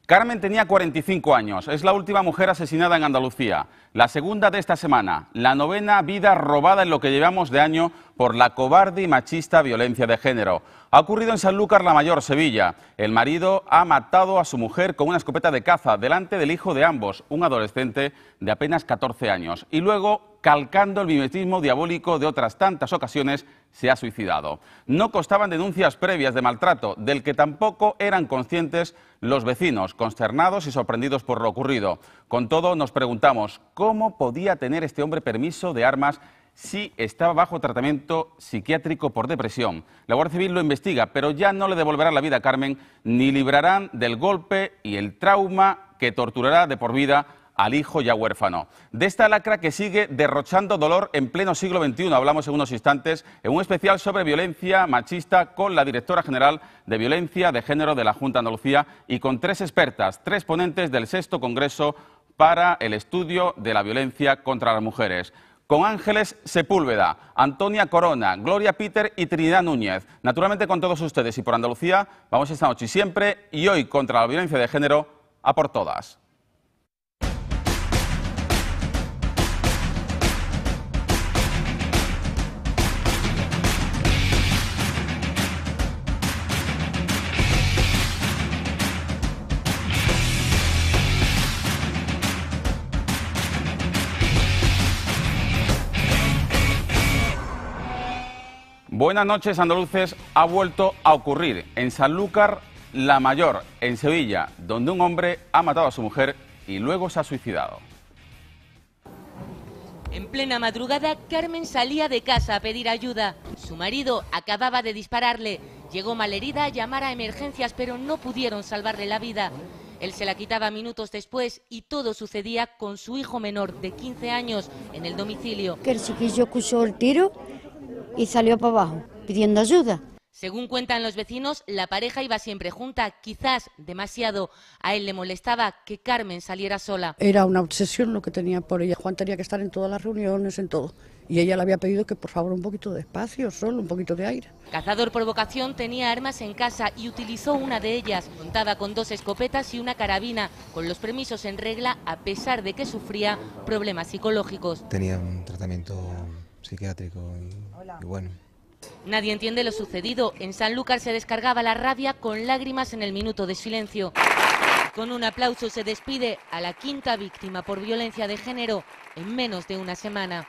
Carmen tenía 45 años, es la última mujer asesinada en Andalucía, la segunda de esta semana, la novena vida robada en lo que llevamos de año por la cobarde y machista violencia de género. Ha ocurrido en Sanlúcar la Mayor, Sevilla. El marido ha matado a su mujer con una escopeta de caza delante del hijo de ambos, un adolescente de apenas 14 años, y luego, calcando el mimetismo diabólico de otras tantas ocasiones, se ha suicidado. No constaban denuncias previas de maltrato, del que tampoco eran conscientes los vecinos, consternados y sorprendidos por lo ocurrido. Con todo, nos preguntamos, ¿cómo podía tener este hombre permiso de armas si estaba bajo tratamiento psiquiátrico por depresión? La Guardia Civil lo investiga, pero ya no le devolverá la vida a Carmen, ni librarán del golpe y el trauma que torturará de por vida al hijo ya huérfano. De esta lacra que sigue derrochando dolor en pleno siglo XXI, hablamos en unos instantes en un especial sobre violencia machista con la directora general de Violencia de Género de la Junta de Andalucía y con tres expertas, tres ponentes del 6º Congreso para el estudio de la violencia contra las mujeres. Con Ángeles Sepúlveda, Antonia Corona, Gloria Peter y Trinidad Núñez. Naturalmente con todos ustedes y por Andalucía, vamos esta noche y siempre, y hoy contra la violencia de género, a por todas. Buenas noches, andaluces. Ha vuelto a ocurrir en Sanlúcar la Mayor, en Sevilla, donde un hombre ha matado a su mujer y luego se ha suicidado. En plena madrugada, Carmen salía de casa a pedir ayuda. Su marido acababa de dispararle. Llegó malherida a llamar a emergencias, pero no pudieron salvarle la vida. Él se la quitaba minutos después y todo sucedía con su hijo menor de 15 años en el domicilio. Que el chiquillo escuchó el tiro y salió para abajo pidiendo ayuda. Según cuentan los vecinos, la pareja iba siempre junta, quizás demasiado. A él le molestaba que Carmen saliera sola. Era una obsesión lo que tenía por ella. Juan tenía que estar en todas las reuniones, en todo. Y ella le había pedido que por favor un poquito de espacio, solo un poquito de aire. Cazador por vocación, tenía armas en casa y utilizó una de ellas. Contaba con 2 escopetas y una carabina, con los permisos en regla a pesar de que sufría problemas psicológicos. Tenía un tratamiento psiquiátrico y bueno. Nadie entiende lo sucedido. En Sanlúcar se descargaba la rabia con lágrimas en el minuto de silencio. Con un aplauso se despide a la 5ª víctima por violencia de género en menos de una semana.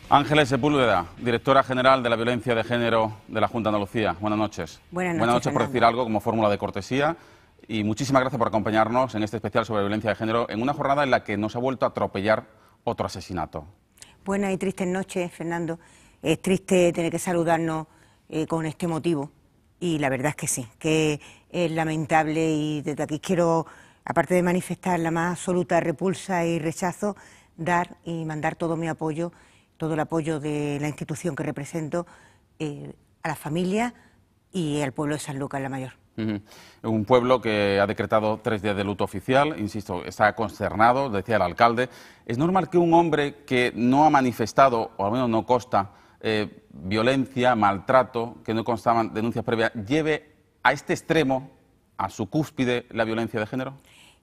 Ángeles Sepúlveda, directora general de la violencia de género de la Junta de Andalucía. Buenas noches. Buenas noches, Buenas noches por Fernando. decir algo como fórmula de cortesía y muchísimas gracias por acompañarnos en este especial sobre violencia de género en una jornada en la que nos ha vuelto a atropellar otro asesinato. Buenas y tristes noches, Fernando. Es triste tener que saludarnos con este motivo y la verdad es que sí, que es lamentable y desde aquí quiero, aparte de manifestar la más absoluta repulsa y rechazo, dar y mandar todo mi apoyo, todo el apoyo de la institución que represento a la familia y al pueblo de Sanlúcar la Mayor. Un pueblo que ha decretado 3 días de luto oficial, insisto, está consternado, decía el alcalde. ¿Es normal que un hombre que no ha manifestado, o al menos no consta, violencia, maltrato, que no constaban denuncias previas, lleve a este extremo, a su cúspide, la violencia de género?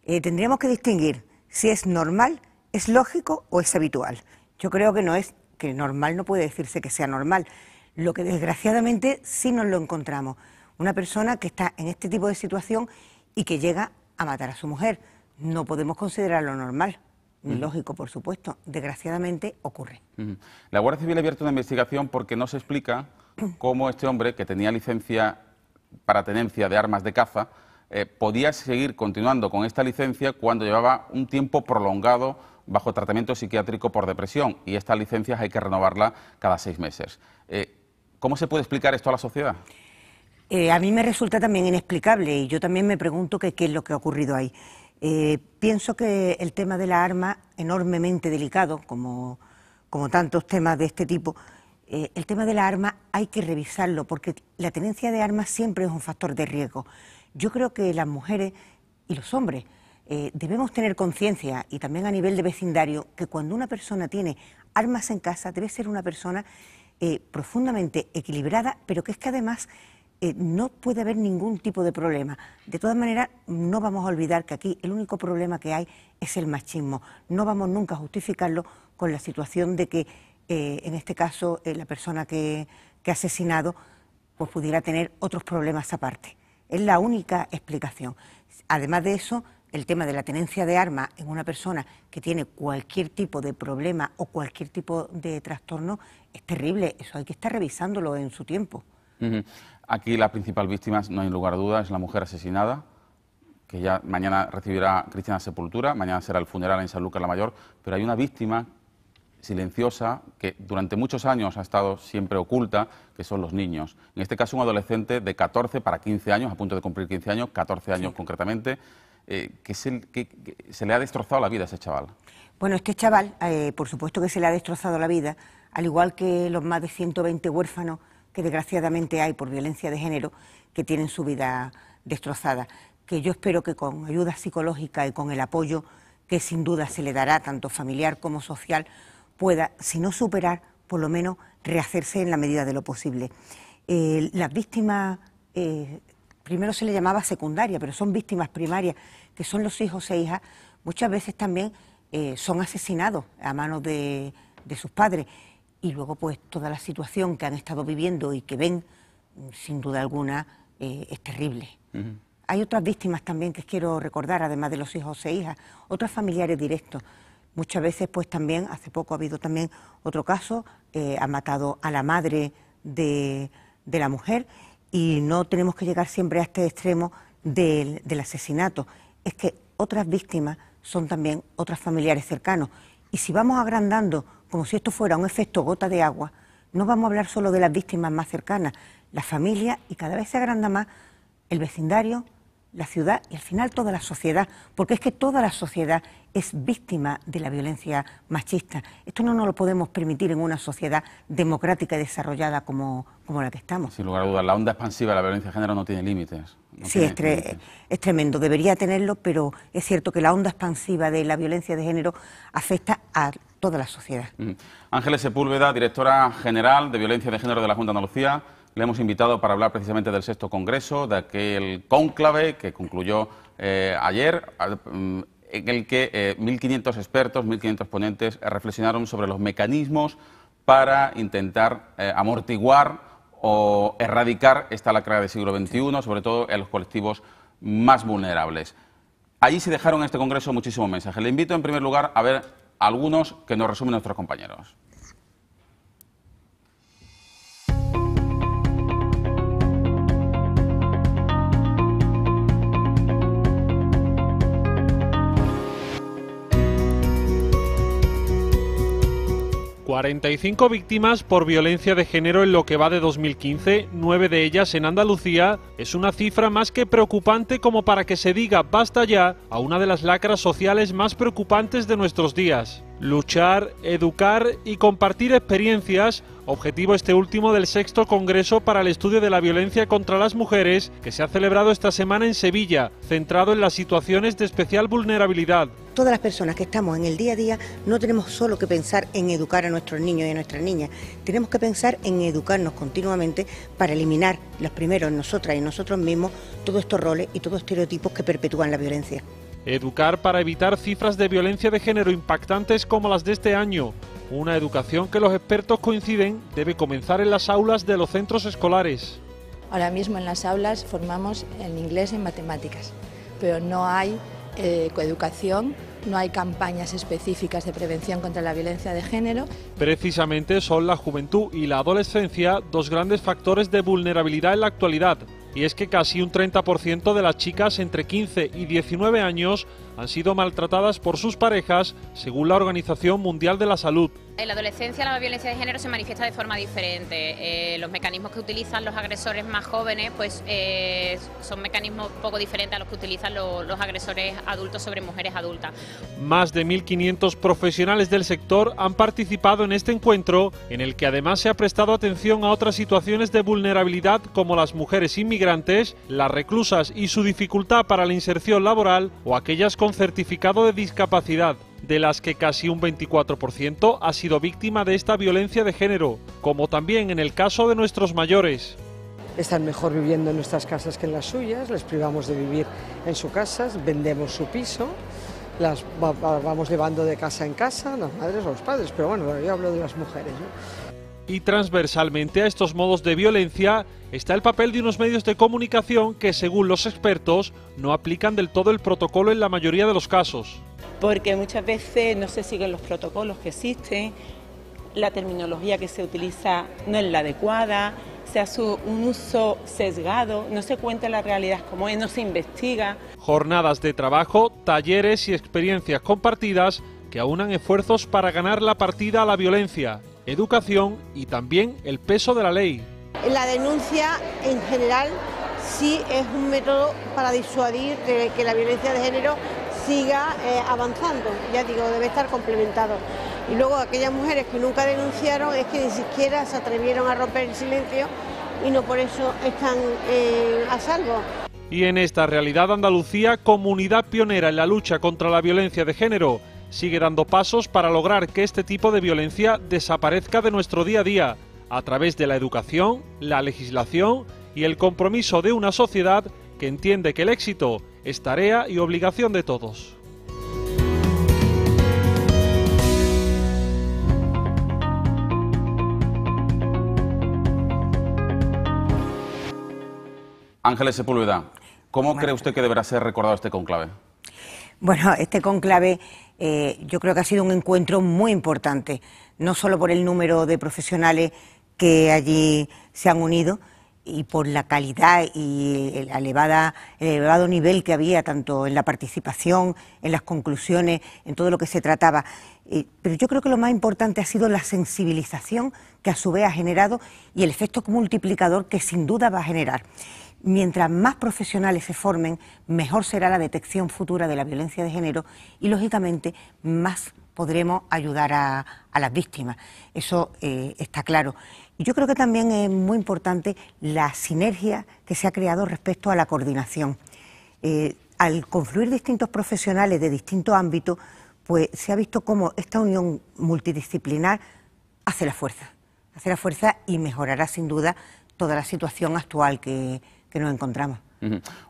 Tendríamos que distinguir si es normal, es lógico o es habitual. Yo creo que no es, que normal no puede decirse que sea normal. Lo que desgraciadamente sí nos lo encontramos. Una persona que está en este tipo de situación y que llega a matar a su mujer. No podemos considerarlo normal, ni lógico, por supuesto. Desgraciadamente ocurre. La Guardia Civil ha abierto una investigación porque no se explica cómo este hombre, que tenía licencia para tenencia de armas de caza, podía seguir continuando con esta licencia cuando llevaba un tiempo prolongado bajo tratamiento psiquiátrico por depresión, y estas licencias hay que renovarla cada 6 meses. ¿Cómo se puede explicar esto a la sociedad? A mí me resulta también inexplicable y yo también me pregunto qué es lo que ha ocurrido ahí. Pienso que el tema de la arma, enormemente delicado, como tantos temas de este tipo, el tema de la arma hay que revisarlo porque la tenencia de armas siempre es un factor de riesgo. Yo creo que las mujeres y los hombres debemos tener conciencia, y también a nivel de vecindario, que cuando una persona tiene armas en casa debe ser una persona profundamente equilibrada, pero que es que además no puede haber ningún tipo de problema. De todas maneras, no vamos a olvidar que aquí el único problema que hay es el machismo. No vamos nunca a justificarlo con la situación de que, en este caso, la persona que ha asesinado pues pudiera tener otros problemas aparte. Es la única explicación. Además de eso, el tema de la tenencia de armas en una persona que tiene cualquier tipo de problema o cualquier tipo de trastorno es terrible. Eso hay que estar revisándolo en su tiempo. Aquí la principal víctima, no hay lugar a dudas, es la mujer asesinada, que ya mañana recibirá cristiana sepultura, mañana será el funeral en Sanlúcar la Mayor, pero hay una víctima silenciosa que durante muchos años ha estado siempre oculta, que son los niños. En este caso un adolescente de 14 para 15 años, a punto de cumplir 15 años, 14 años concretamente, que se le ha destrozado la vida a ese chaval. Bueno, este chaval, por supuesto que se le ha destrozado la vida, al igual que los más de 120 huérfanos que desgraciadamente hay por violencia de género, que tienen su vida destrozada, que yo espero que con ayuda psicológica y con el apoyo que sin duda se le dará, tanto familiar como social, pueda, si no superar, por lo menos rehacerse en la medida de lo posible. Las víctimas, primero se le llamaba secundaria, pero son víctimas primarias, que son los hijos e hijas, muchas veces también son asesinados a manos de sus padres. Y luego pues toda la situación que han estado viviendo y que ven, sin duda alguna, es terrible. Hay otras víctimas también que quiero recordar, además de los hijos e hijas, otros familiares directos. Muchas veces pues también, hace poco ha habido también otro caso, han matado a la madre de la mujer, y no tenemos que llegar siempre a este extremo del asesinato. Es que otras víctimas son también otros familiares cercanos. Y si vamos agrandando, como si esto fuera un efecto gota de agua, no vamos a hablar solo de las víctimas más cercanas, la familia, y cada vez se agranda más el vecindario, la ciudad y al final toda la sociedad, porque es que toda la sociedad es víctima de la violencia machista. Esto no nos lo podemos permitir en una sociedad democrática y desarrollada como la que estamos. Sin lugar a dudas, la onda expansiva de la violencia de género no tiene límites. Sí, es tremendo, debería tenerlo, pero es cierto que la onda expansiva de la violencia de género afecta a toda la sociedad. Ángeles Sepúlveda, directora general de Violencia de Género de la Junta de Andalucía, le hemos invitado para hablar precisamente del 6º Congreso, de aquel cónclave que concluyó ayer, en el que 1.500 expertos, 1.500 ponentes reflexionaron sobre los mecanismos para intentar amortiguar o erradicar esta lacra del siglo XXI, sobre todo en los colectivos más vulnerables. Allí se dejaron en este Congreso muchísimos mensajes. Le invito en primer lugar a ver algunos que nos resumen nuestros compañeros. 45 víctimas por violencia de género en lo que va de 2015, 9 de ellas en Andalucía. Es una cifra más que preocupante como para que se diga basta ya a una de las lacras sociales más preocupantes de nuestros días. Luchar, educar y compartir experiencias, objetivo este último del 6º Congreso para el Estudio de la Violencia contra las Mujeres, que se ha celebrado esta semana en Sevilla, centrado en las situaciones de especial vulnerabilidad. Todas las personas que estamos en el día a día no tenemos solo que pensar en educar a nuestros niños y a nuestras niñas, tenemos que pensar en educarnos continuamente para eliminar los primeros en nosotras y en nosotros mismos todos estos roles y todos estereotipos que perpetúan la violencia. Educar para evitar cifras de violencia de género impactantes como las de este año. Una educación que los expertos coinciden debe comenzar en las aulas de los centros escolares. Ahora mismo en las aulas formamos en inglés y en matemáticas, pero no hay coeducación, no hay campañas específicas de prevención contra la violencia de género. Precisamente son la juventud y la adolescencia dos grandes factores de vulnerabilidad en la actualidad. Y es que casi un 30% de las chicas entre 15 y 19 años han sido maltratadas por sus parejas, según la Organización Mundial de la Salud. En la adolescencia la violencia de género se manifiesta de forma diferente. Los mecanismos que utilizan los agresores más jóvenes pues, son mecanismos poco diferentes a los que utilizan los agresores adultos sobre mujeres adultas. Más de 1.500 profesionales del sector han participado en este encuentro, en el que además se ha prestado atención a otras situaciones de vulnerabilidad como las mujeres inmigrantes, las reclusas y su dificultad para la inserción laboral o aquellas con certificado de discapacidad, de las que casi un 24% ha sido víctima de esta violencia de género, como también en el caso de nuestros mayores. están mejor viviendo en nuestras casas que en las suyas, les privamos de vivir en sus casas, vendemos su piso, las vamos llevando de casa en casa, las madres o los padres, pero bueno, yo hablo de las mujeres, ¿no? Y transversalmente a estos modos de violencia está el papel de unos medios de comunicación que, según los expertos, no aplican del todo el protocolo en la mayoría de los casos. Porque muchas veces no se siguen los protocolos que existen, la terminología que se utiliza no es la adecuada, se hace un uso sesgado, no se cuenta la realidad como es, no se investiga. Jornadas de trabajo, talleres y experiencias compartidas que aunan esfuerzos para ganar la partida a la violencia, educación y también el peso de la ley. La denuncia en general sí es un método para disuadir de que la violencia de género siga avanzando, ya digo, debe estar complementado. Y luego aquellas mujeres que nunca denunciaron es que ni siquiera se atrevieron a romper el silencio y no por eso están a salvo. Y en esta realidad Andalucía, comunidad pionera en la lucha contra la violencia de género, sigue dando pasos para lograr que este tipo de violencia desaparezca de nuestro día a día, a través de la educación, la legislación y el compromiso de una sociedad que entiende que el éxito es tarea y obligación de todos. Ángeles Sepúlveda, ¿cómo cree usted que deberá ser recordado este cónclave? Bueno, este cónclave yo creo que ha sido un encuentro muy importante, no solo por el número de profesionales que allí se han unido y por la calidad y el elevado nivel que había tanto en la participación, en las conclusiones, en todo lo que se trataba. Pero yo creo que lo más importante ha sido la sensibilización que a su vez ha generado y el efecto multiplicador que sin duda va a generar. Mientras más profesionales se formen, mejor será la detección futura de la violencia de género y, lógicamente, más podremos ayudar a las víctimas. Eso está claro. Y yo creo que también es muy importante la sinergia que se ha creado respecto a la coordinación. Al confluir distintos profesionales de distintos ámbitos, pues se ha visto cómo esta unión multidisciplinar hace la fuerza y mejorará sin duda toda la situación actual que nos encontramos.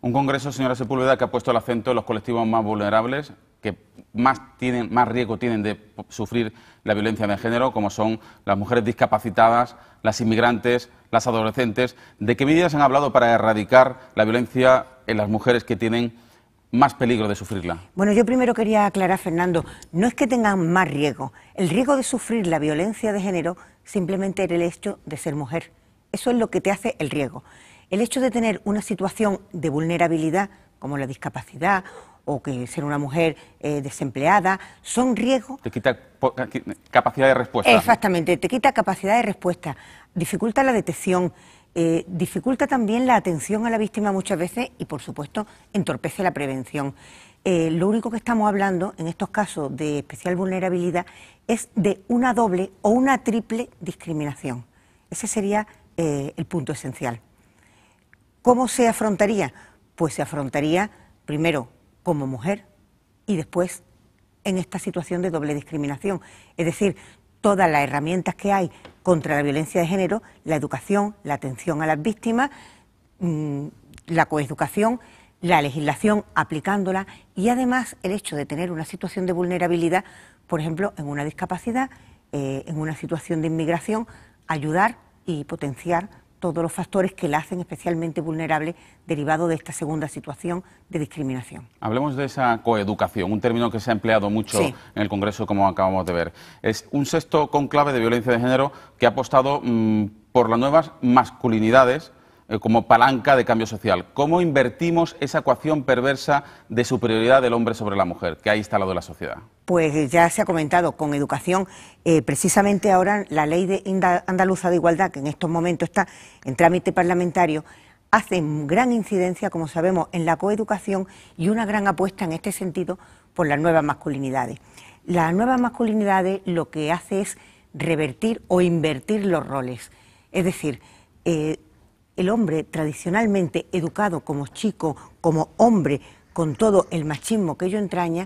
Un congreso, señora Sepúlveda, que ha puesto el acento en los colectivos más vulnerables, que más riesgo tienen de sufrir la violencia de género, como son las mujeres discapacitadas, las inmigrantes, las adolescentes. ¿De qué medidas han hablado para erradicar la violencia en las mujeres que tienen más peligro de sufrirla? Bueno, yo primero quería aclarar, Fernando, no es que tengan más riesgo. El riesgo de sufrir la violencia de género simplemente era el hecho de ser mujer. Eso es lo que te hace el riesgo. El hecho de tener una situación de vulnerabilidad, como la discapacidad o que ser una mujer desempleada, son riesgos. Te quita capacidad de respuesta. Exactamente, te quita capacidad de respuesta, dificulta la detección, dificulta también la atención a la víctima muchas veces y, por supuesto, entorpece la prevención. Lo único que estamos hablando en estos casos de especial vulnerabilidad es de una doble o una triple discriminación. Ese sería el punto esencial. ¿Cómo se afrontaría? Pues se afrontaría primero como mujer y después en esta situación de doble discriminación. Es decir, todas las herramientas que hay contra la violencia de género, la educación, la atención a las víctimas, la coeducación, la legislación aplicándola y además el hecho de tener una situación de vulnerabilidad, por ejemplo, en una discapacidad, en una situación de inmigración, ayudar y potenciar todos los factores que la hacen especialmente vulnerable derivado de esta segunda situación de discriminación. Hablemos de esa coeducación, un término que se ha empleado mucho en el Congreso, como acabamos de ver. Es un sexto conclave de violencia de género que ha apostado por las nuevas masculinidades como palanca de cambio social. ¿Cómo invertimos esa ecuación perversa de superioridad del hombre sobre la mujer que ha instalado la sociedad? Pues ya se ha comentado, con educación, precisamente ahora la Ley Andaluza de Igualdad, que en estos momentos está en trámite parlamentario, hace gran incidencia, como sabemos, en la coeducación y una gran apuesta en este sentido por las nuevas masculinidades. Las nuevas masculinidades lo que hace es revertir o invertir los roles, es decir, el hombre tradicionalmente educado como chico, como hombre, con todo el machismo que ello entraña,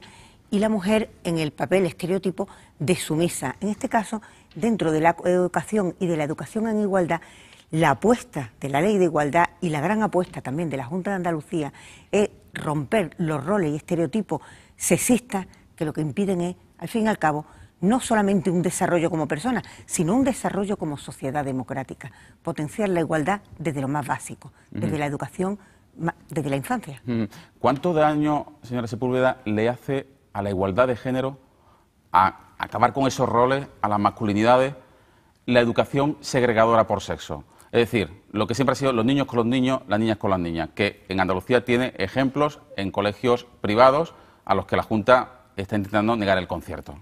y la mujer en el papel estereotipo de sumisa. En este caso, dentro de la educación y de la educación en igualdad, La apuesta de la Ley de Igualdad y la gran apuesta también de la Junta de Andalucía es romper los roles y estereotipos sexistas que lo que impiden es, al fin y al cabo, no solamente un desarrollo como persona, sino un desarrollo como sociedad democrática. Potenciar la igualdad desde lo más básico, desde la educación, desde la infancia. ¿Cuánto daño, señora Sepúlveda, le hace a la igualdad de género, a acabar con esos roles, a las masculinidades, la educación segregadora por sexo? Es decir, lo que siempre ha sido los niños con los niños, las niñas con las niñas, que en Andalucía tiene ejemplos en colegios privados a los que la Junta está intentando negar el concierto.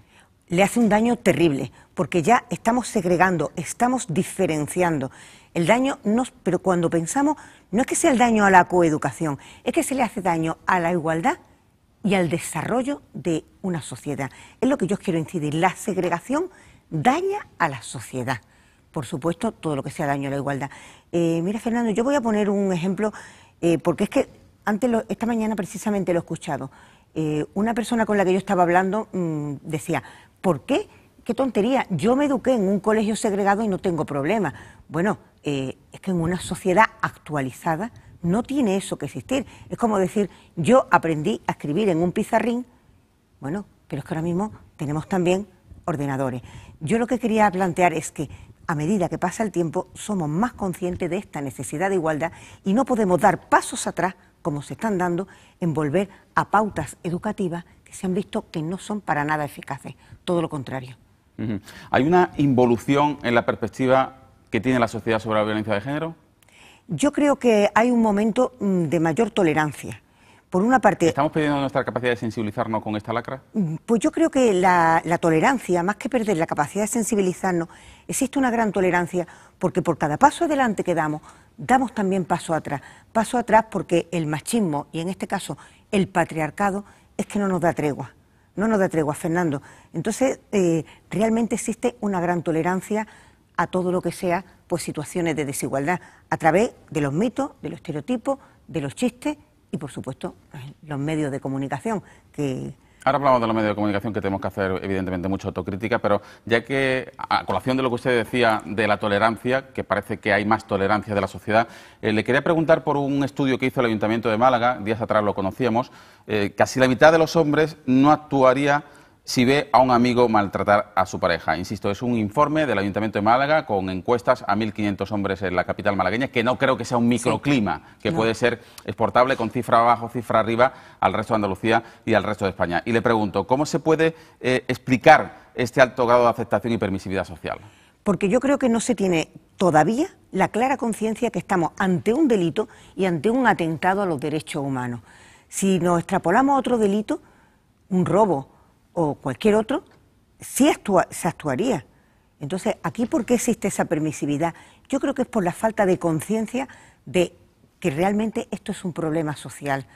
Le hace un daño terrible, porque ya estamos segregando, estamos diferenciando. El daño, pero cuando pensamos, no es que sea el daño a la coeducación, es que se le hace daño a la igualdad y al desarrollo de una sociedad. Es lo que yo quiero incidir, la segregación daña a la sociedad. Por supuesto, todo lo que sea daño a la igualdad. Mira, Fernando, yo voy a poner un ejemplo, porque es que esta mañana precisamente lo he escuchado. Una persona con la que yo estaba hablando decía, ¿por qué? ¡Qué tontería! Yo me eduqué en un colegio segregado y no tengo problema. Bueno, es que en una sociedad actualizada no tiene eso que existir. Es como decir, yo aprendí a escribir en un pizarrín, bueno, pero es que ahora mismo tenemos también ordenadores. Yo lo que quería plantear es que a medida que pasa el tiempo somos más conscientes de esta necesidad de igualdad y no podemos dar pasos atrás, como se están dando, en volver a pautas educativas que se han visto que no son para nada eficaces, todo lo contrario. ¿Hay una involución en la perspectiva que tiene la sociedad sobre la violencia de género? Yo creo que hay un momento de mayor tolerancia. Por una parte... ¿Estamos perdiendo nuestra capacidad de sensibilizarnos con esta lacra? Pues yo creo que la tolerancia, más que perder la capacidad de sensibilizarnos, existe una gran tolerancia porque por cada paso adelante que damos también paso atrás. Paso atrás porque el machismo, y en este caso el patriarcado, es que no nos da tregua. No nos da tregua, Fernando. Entonces, realmente existe una gran tolerancia a todo lo que sea pues situaciones de desigualdad, a través de los mitos, de los estereotipos, de los chistes, y por supuesto los medios de comunicación que... Ahora hablamos de los medios de comunicación, que tenemos que hacer evidentemente mucha autocrítica, pero ya que a colación de lo que usted decía de la tolerancia, que parece que hay más tolerancia de la sociedad, le quería preguntar por un estudio que hizo el Ayuntamiento de Málaga, días atrás lo conocíamos, casi la mitad de los hombres no actuaría si ve a un amigo maltratar a su pareja. Insisto, es un informe del Ayuntamiento de Málaga con encuestas a 1.500 hombres en la capital malagueña, que no creo que sea un microclima, que puede ser exportable con cifra abajo, cifra arriba al resto de Andalucía y al resto de España. Y le pregunto, ¿cómo se puede explicar este alto grado de aceptación y permisividad social? Porque yo creo que no se tiene todavía la clara conciencia que estamos ante un delito y ante un atentado a los derechos humanos. Si nos extrapolamos a otro delito, un robo o cualquier otro, sí se actuaría. Entonces, ¿aquí por qué existe esa permisividad? Yo creo que es por la falta de conciencia de que realmente esto es un problema social,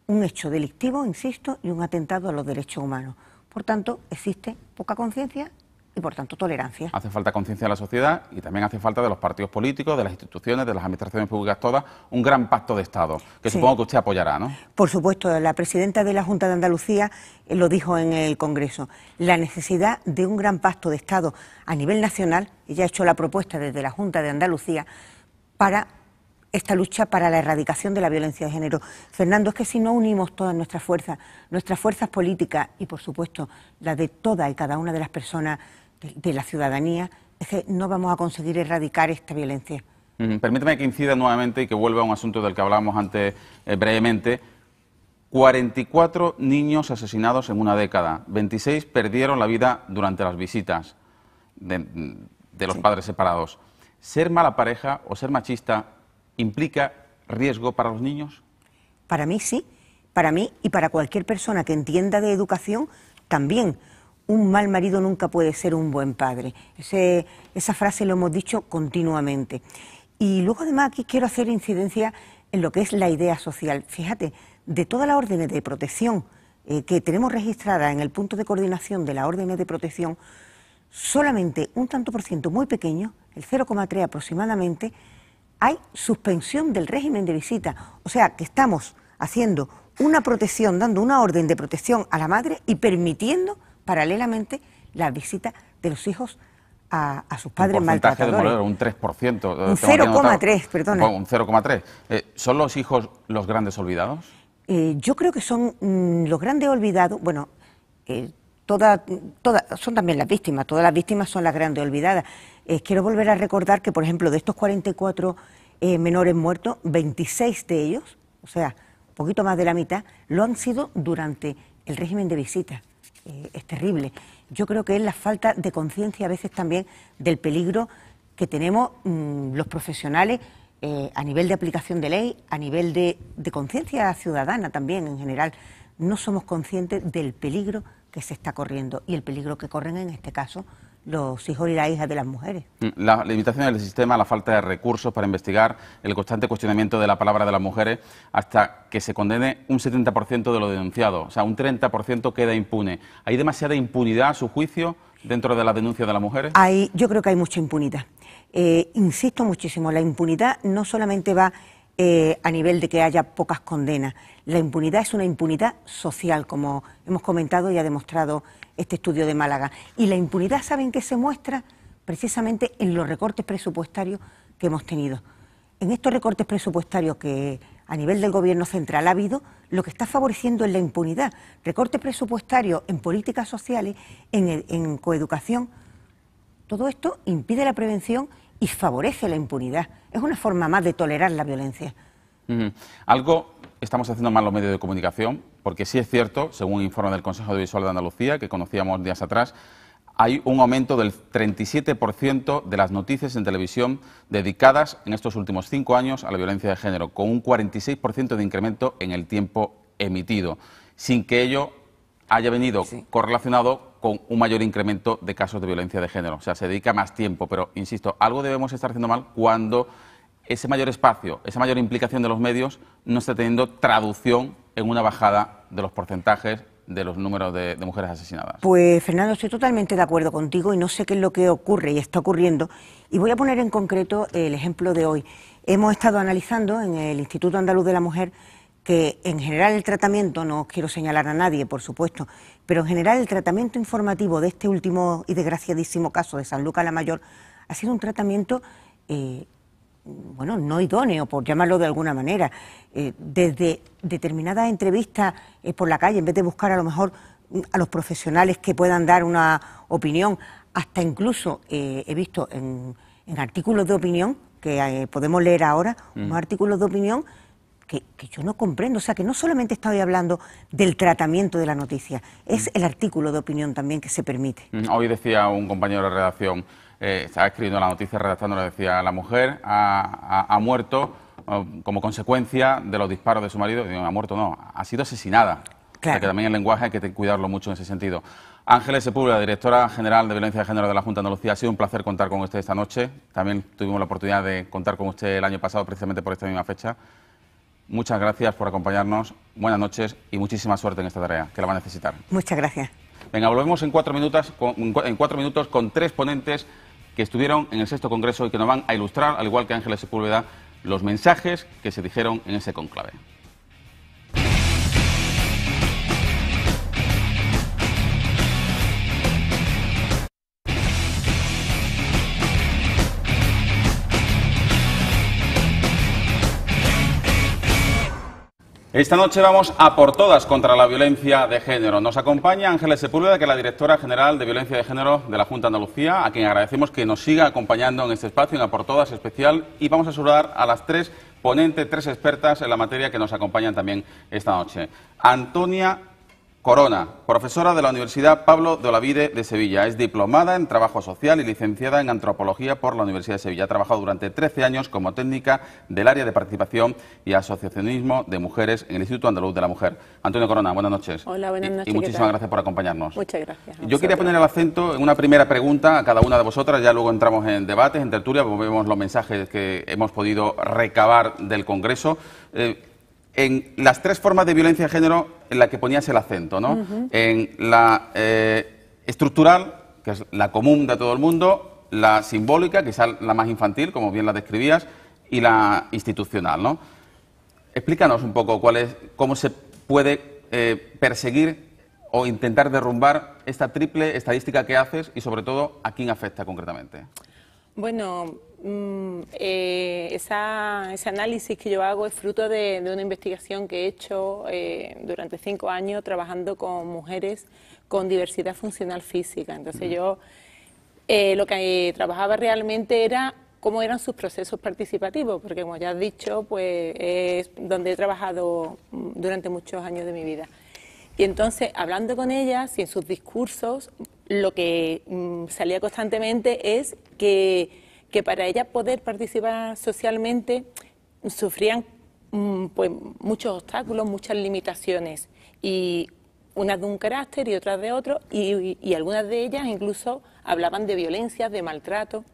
un hecho delictivo, insisto, y un atentado a los derechos humanos. Por tanto, existe poca conciencia y, por tanto, tolerancia. Hace falta conciencia de la sociedad y también hace falta de los partidos políticos, de las instituciones, de las administraciones públicas todas, un gran pacto de Estado, que supongo que usted apoyará, ¿no? Por supuesto, la presidenta de la Junta de Andalucía lo dijo en el Congreso, la necesidad de un gran pacto de Estado a nivel nacional, ella ha hecho la propuesta desde la Junta de Andalucía para esta lucha para la erradicación de la violencia de género. Fernando, es que si no unimos todas nuestras fuerzas políticas y, por supuesto, las de todas y cada una de las personas de la ciudadanía, es que no vamos a conseguir erradicar esta violencia. Permítame que incida nuevamente y que vuelva a un asunto del que hablábamos antes brevemente. 44 niños asesinados en una década, 26 perdieron la vida durante las visitas de los padres separados. ¿Ser mala pareja o ser machista implica riesgo para los niños? Para mí sí, para mí y para cualquier persona que entienda de educación también. Un mal marido nunca puede ser un buen padre. Esa frase lo hemos dicho continuamente. Y luego además aquí quiero hacer incidencia en lo que es la idea social. Fíjate, de todas las órdenes de protección que tenemos registradas en el punto de coordinación de las órdenes de protección, solamente un tanto por ciento muy pequeño, el 0,3 aproximadamente, hay suspensión del régimen de visita. O sea, que estamos haciendo una protección, dando una orden de protección a la madre y permitiendo paralelamente las visitas de los hijos a sus padres maltratadores. maltratadores. Un 3%. Un 0,3, perdona. Un 0,3. ¿Son los hijos los grandes olvidados? Yo creo que son los grandes olvidados. Bueno, son también las víctimas. Todas las víctimas son las grandes olvidadas. Quiero volver a recordar que, por ejemplo, de estos 44 menores muertos, 26 de ellos, o sea, un poquito más de la mitad, lo han sido durante el régimen de visitas. Es terrible. Yo creo que es la falta de conciencia a veces también del peligro que tenemos los profesionales a nivel de aplicación de ley, a nivel de conciencia ciudadana también en general. No somos conscientes del peligro que se está corriendo y el peligro que corren en este caso los hijos y las hijas de las mujeres. La limitación del sistema, la falta de recursos para investigar, el constante cuestionamiento de la palabra de las mujeres hasta que se condene un 70% de lo denunciado, o sea, un 30% queda impune. ¿Hay demasiada impunidad a su juicio dentro de la denuncia de las mujeres? Yo creo que hay mucha impunidad. Insisto muchísimo, la impunidad no solamente va a nivel de que haya pocas condenas, la impunidad es una impunidad social, como hemos comentado y ha demostrado este estudio de Málaga. Y la impunidad, ¿saben qué se muestra? Precisamente en los recortes presupuestarios que hemos tenido. En estos recortes presupuestarios que a nivel del Gobierno central ha habido, lo que está favoreciendo es la impunidad. Recortes presupuestarios en políticas sociales, en coeducación. Todo esto impide la prevención y favorece la impunidad. Es una forma más de tolerar la violencia. Algo estamos haciendo mal los medios de comunicación, porque sí es cierto, según un informe del Consejo Audiovisual de Andalucía, que conocíamos días atrás, hay un aumento del 37% de las noticias en televisión dedicadas en estos últimos 5 años a la violencia de género, con un 46% de incremento en el tiempo emitido, sin que ello haya venido correlacionado con un mayor incremento de casos de violencia de género. O sea, se dedica más tiempo, pero, insisto, algo debemos estar haciendo mal cuando ese mayor espacio, esa mayor implicación de los medios no está teniendo traducción en una bajada de los porcentajes de los números de mujeres asesinadas. Pues, Fernando, estoy totalmente de acuerdo contigo y no sé qué es lo que ocurre y está ocurriendo. Y voy a poner en concreto el ejemplo de hoy. Hemos estado analizando en el Instituto Andaluz de la Mujer que en general el tratamiento, no quiero señalar a nadie, por supuesto, pero en general el tratamiento informativo de este último y desgraciadísimo caso de Sanlúcar la Mayor ha sido un tratamiento, bueno, no idóneo, por llamarlo de alguna manera. Desde determinadas entrevistas por la calle, en vez de buscar a lo mejor a los profesionales que puedan dar una opinión, hasta incluso he visto en artículos de opinión, que podemos leer ahora, unos artículos de opinión que yo no comprendo. O sea, que no solamente estoy hablando del tratamiento de la noticia, es el artículo de opinión también que se permite. Hoy decía un compañero de redacción, estaba escribiendo la noticia, redactando, decía, la mujer ha muerto como consecuencia de los disparos de su marido. Y digo, ha muerto no, ha sido asesinada. Claro. O sea, que también el lenguaje hay que cuidarlo mucho en ese sentido. Ángeles Sepúlveda, directora general de Violencia de Género de la Junta de Andalucía, ha sido un placer contar con usted esta noche. También tuvimos la oportunidad de contar con usted el año pasado, precisamente por esta misma fecha. Muchas gracias por acompañarnos, buenas noches y muchísima suerte en esta tarea, que la va a necesitar. Muchas gracias. Venga, volvemos en 4 minutos con 3 ponentes que estuvieron en el 6º Congreso y que nos van a ilustrar, al igual que Ángeles Sepúlveda, los mensajes que se dijeron en ese conclave. Esta noche vamos a por todas contra la violencia de género. Nos acompaña Ángeles Sepúlveda, que es la directora general de Violencia de Género de la Junta de Andalucía, a quien agradecemos que nos siga acompañando en este espacio, en A por Todas especial, y vamos a saludar a las 3 ponentes, 3 expertas en la materia que nos acompañan también esta noche. Antonia Corona, profesora de la Universidad Pablo de Olavide de Sevilla. Es diplomada en Trabajo Social y licenciada en Antropología por la Universidad de Sevilla. Ha trabajado durante 13 años como técnica del área de participación y asociacionismo de mujeres en el Instituto Andaluz de la Mujer. Antonia Corona, buenas noches. Hola, buenas noches. Y muchísimas gracias por acompañarnos. Muchas gracias. Yo quería poner el acento en una primera pregunta a cada una de vosotras, ya luego entramos en debates, en tertulia, vemos los mensajes que hemos podido recabar del Congreso. En las 3 formas de violencia de género en la que ponías el acento, ¿no? En la estructural, que es la común de todo el mundo, la simbólica, que es la más infantil, como bien la describías, y la institucional, ¿no? Explícanos un poco cómo se puede perseguir o intentar derrumbar esta triple estadística que haces y sobre todo a quién afecta concretamente? Bueno, ese análisis que yo hago es fruto de una investigación que he hecho durante 5 años trabajando con mujeres con diversidad funcional física. Entonces yo lo que trabajaba realmente era cómo eran sus procesos participativos, porque como ya has dicho, pues es donde he trabajado durante muchos años de mi vida. Y entonces, hablando con ellas y en sus discursos, lo que salía constantemente es que para ellas poder participar socialmente sufrían pues muchos obstáculos, muchas limitaciones, y unas de un carácter y otras de otro, y algunas de ellas incluso hablaban de violencia, de maltrato.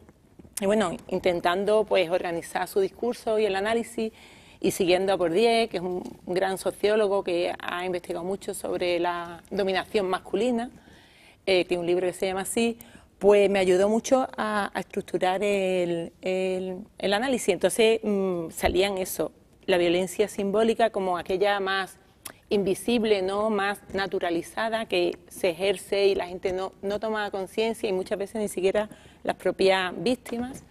Y bueno, intentando pues organizar su discurso y el análisis, y siguiendo a Bourdieu, que es un gran sociólogo que ha investigado mucho sobre la dominación masculina, tiene un libro que se llama así, pues me ayudó mucho a estructurar el análisis. Entonces salían eso, la violencia simbólica como aquella más invisible, ¿no?, más naturalizada, que se ejerce y la gente no toma conciencia, y muchas veces ni siquiera las propias víctimas.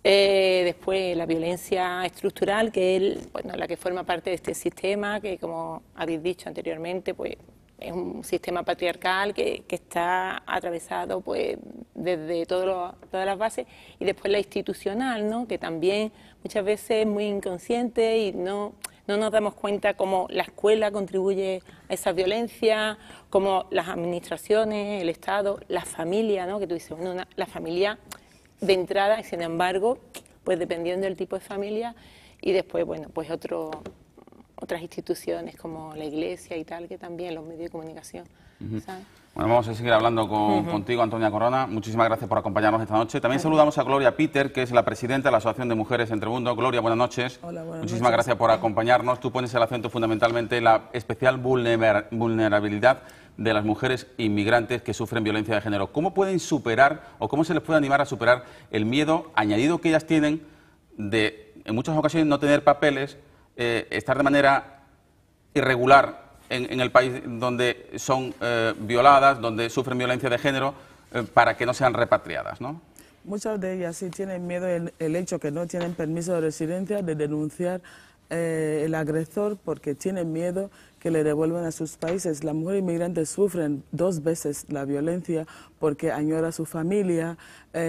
Después la violencia estructural, que es la que forma parte de este sistema, que como habéis dicho anteriormente, pues es un sistema patriarcal que está atravesado pues desde todas las bases, y después la institucional, ¿no?, que también muchas veces es muy inconsciente y no nos damos cuenta cómo la escuela contribuye a esa violencia, cómo las administraciones, el Estado, la familia, ¿no?, que tú dices, bueno, la familia de entrada, y sin embargo, pues dependiendo del tipo de familia, y después, bueno, pues otras instituciones como la Iglesia y tal, que también los medios de comunicación, ¿sabes? Bueno, vamos a seguir hablando contigo, Antonia Corona. Muchísimas gracias por acompañarnos esta noche. También saludamos a Gloria Peter, que es la presidenta de la Asociación de Mujeres Entremundo. Gloria, buenas noches. Hola, buenas Muchísimas gracias por acompañarnos. Tú pones el acento fundamentalmente en la especial vulnerabilidad de las mujeres inmigrantes que sufren violencia de género. ¿Cómo pueden superar o cómo se les puede animar a superar el miedo añadido que ellas tienen de, en muchas ocasiones, no tener papeles, estar de manera irregular en el país donde son violadas, donde sufren violencia de género, para que no sean repatriadas, ¿no? Muchas de ellas sí tienen miedo el hecho que no tienen permiso de residencia de denunciar el agresor, porque tienen miedo que le devuelvan a sus países. Las mujeres inmigrantes sufren 2 veces la violencia porque añora a su familia,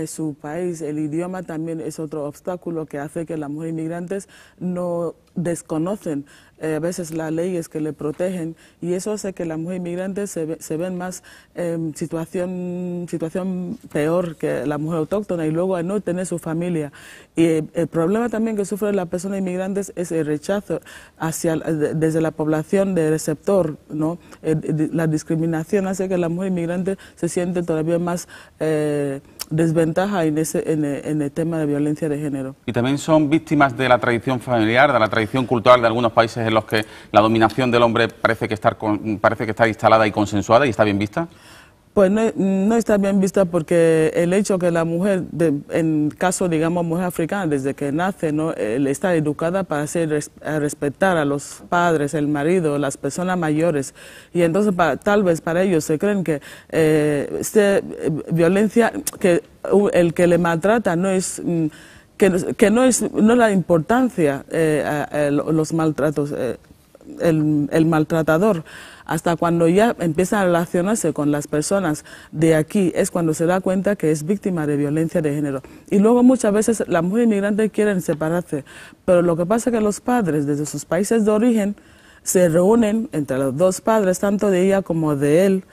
su país. El idioma también es otro obstáculo que hace que las mujeres inmigrantes no desconocen a veces las leyes que le protegen, y eso hace que las mujeres inmigrantes se ven más en situación peor que la mujer autóctona, y luego al no tener su familia. Y el problema también que sufren las personas inmigrantes es el rechazo desde la población de receptor, ¿no? La discriminación hace que las mujeres inmigrantes se sienten todavía más desventaja en el tema de violencia de género. Y también son víctimas de la tradición familiar, de la tradición cultural de algunos países en los que la dominación del hombre parece que está instalada y consensuada y está bien vista. Pues no está bien vista, porque el hecho que la mujer, en caso, digamos, mujer africana, desde que nace, ¿no?, está educada para respetar a los padres, el marido, las personas mayores, y entonces tal vez para ellos se creen que violencia, que el que le maltrata no es... que no es la importancia los maltratos, el maltratador. Hasta cuando ya empieza a relacionarse con las personas de aquí es cuando se da cuenta que es víctima de violencia de género. Y luego muchas veces las mujeres inmigrantes quieren separarse, pero lo que pasa es que los padres desde sus países de origen se reúnen entre los 2 padres, tanto de ella como de él,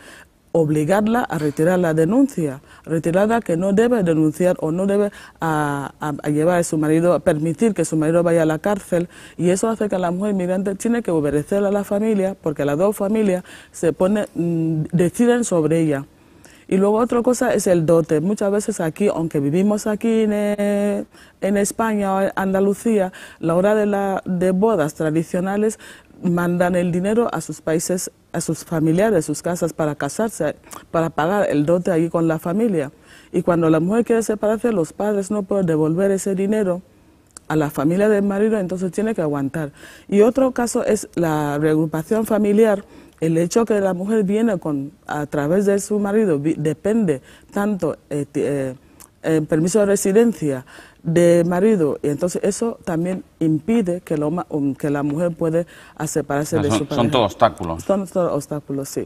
obligarla a retirar la denuncia, retirarla que no debe denunciar o no debe a llevar a su marido, a permitir que su marido vaya a la cárcel, y eso hace que la mujer inmigrante tiene que obedecer a la familia, porque las 2 familias deciden sobre ella. Y luego otra cosa es el dote. Muchas veces aquí, aunque vivimos aquí en España o en Andalucía, la hora de bodas tradicionales mandan el dinero a sus países, a sus familiares, sus casas, para casarse, para pagar el dote ahí con la familia. Y cuando la mujer quiere separarse, los padres no pueden devolver ese dinero a la familia del marido, entonces tiene que aguantar. Y otro caso es la reagrupación familiar, el hecho que la mujer viene a través de su marido depende tanto en permiso de residencia de marido, y entonces eso también impide que la mujer puede separarse de su pareja. Son todos obstáculos. Son todos obstáculos, sí.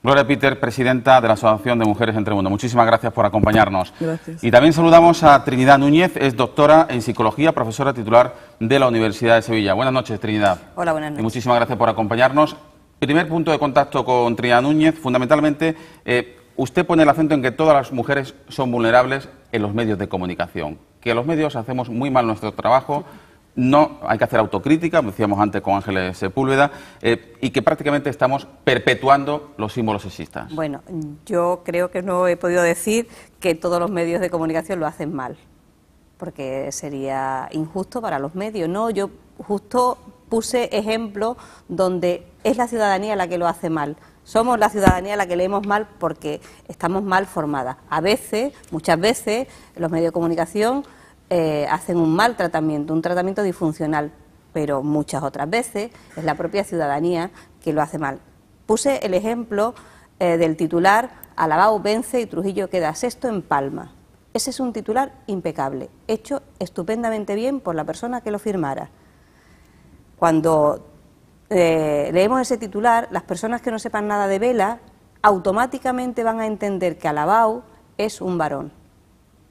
Gloria Peter, presidenta de la Asociación de Mujeres Entre Mundo. Muchísimas gracias por acompañarnos. Gracias. Y también saludamos a Trinidad Núñez, es doctora en psicología, profesora titular de la Universidad de Sevilla. Buenas noches, Trinidad. Hola, buenas noches. Y muchísimas gracias por acompañarnos. Primer punto de contacto con Trinidad Núñez, fundamentalmente, usted pone el acento en que todas las mujeres son vulnerables en los medios de comunicación, que los medios hacemos muy mal nuestro trabajo, no hay que hacer autocrítica, como decíamos antes con Ángeles Sepúlveda, y que prácticamente estamos perpetuando los símbolos sexistas. Bueno, yo creo que no he podido decir que todos los medios de comunicación lo hacen mal, porque sería injusto para los medios. No, yo justo puse ejemplos donde es la ciudadanía la que lo hace mal. Somos la ciudadanía la que leemos mal porque estamos mal formadas. A veces, muchas veces, los medios de comunicación hacen un mal tratamiento, un tratamiento disfuncional, pero muchas otras veces es la propia ciudadanía que lo hace mal. Puse el ejemplo del titular Alabao vence y Trujillo queda sexto en Palma. Ese es un titular impecable, hecho estupendamente bien por la persona que lo firmara. Cuando leemos ese titular, las personas que no sepan nada de vela automáticamente van a entender que Alabao es un varón.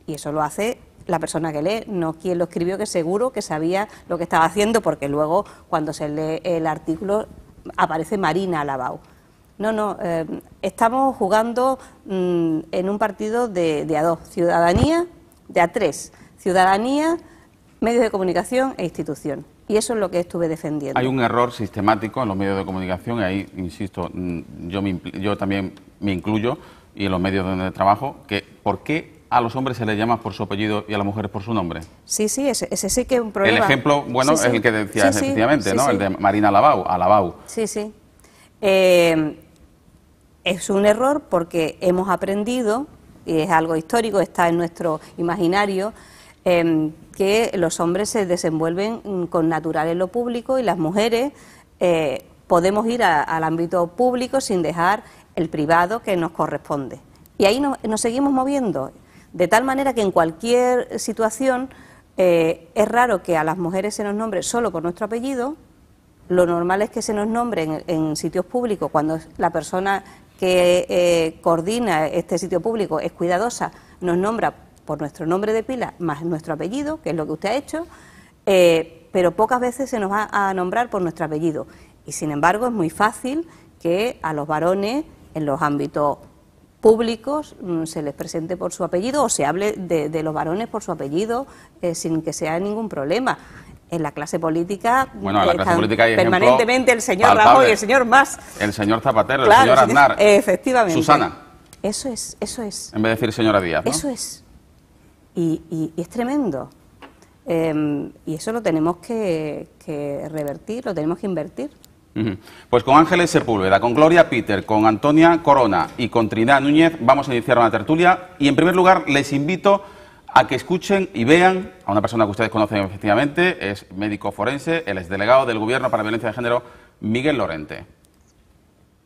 Y eso lo hace la persona que lee, no quien lo escribió, que seguro que sabía lo que estaba haciendo, porque luego cuando se lee el artículo aparece Marina Alabao. No, estamos jugando en un partido de a dos, ciudadanía, de a tres, ciudadanía, medios de comunicación e institución. Y eso es lo que estuve defendiendo. Hay un error sistemático en los medios de comunicación, y ahí, insisto, yo también me incluyo, y en los medios donde trabajo, que ¿por qué a los hombres se les llama por su apellido y a las mujeres por su nombre? Sí, ese sí que es un problema. El ejemplo, bueno, sí, es el que decía efectivamente, ¿no? Sí. El de Marina Alabao. Sí. Es un error porque hemos aprendido, y es algo histórico, está en nuestro imaginario, que los hombres se desenvuelven con natural en lo público y las mujeres podemos ir al ámbito público sin dejar el privado que nos corresponde. Y ahí nos seguimos moviendo, de tal manera que en cualquier situación es raro que a las mujeres se nos nombre solo por nuestro apellido. Lo normal es que se nos nombre en sitios públicos cuando la persona que coordina este sitio público es cuidadosa, nos nombra por nuestro nombre de pila más nuestro apellido, que es lo que usted ha hecho, pero pocas veces se nos va a nombrar por nuestro apellido. Y sin embargo es muy fácil que a los varones en los ámbitos públicos se les presente por su apellido o se hable de los varones por su apellido sin que sea ningún problema. En la clase política, bueno, en la clase política hay permanentemente el señor palpable. Rajoy, el señor Mas, el señor Zapatero, claro, el señor Aznar, efectivamente. Susana. Eso es. En vez de decir señora Díaz, ¿no? Eso es. Y es tremendo. Y eso lo tenemos que revertir, lo tenemos que invertir. Pues con Ángeles Sepúlveda, con Gloria Peter, con Antonia Corona y con Trinidad Núñez vamos a iniciar una tertulia y en primer lugar les invito a que escuchen y vean a una persona que ustedes conocen efectivamente, es médico forense, el exdelegado del Gobierno para la Violencia de Género, Miguel Lorente.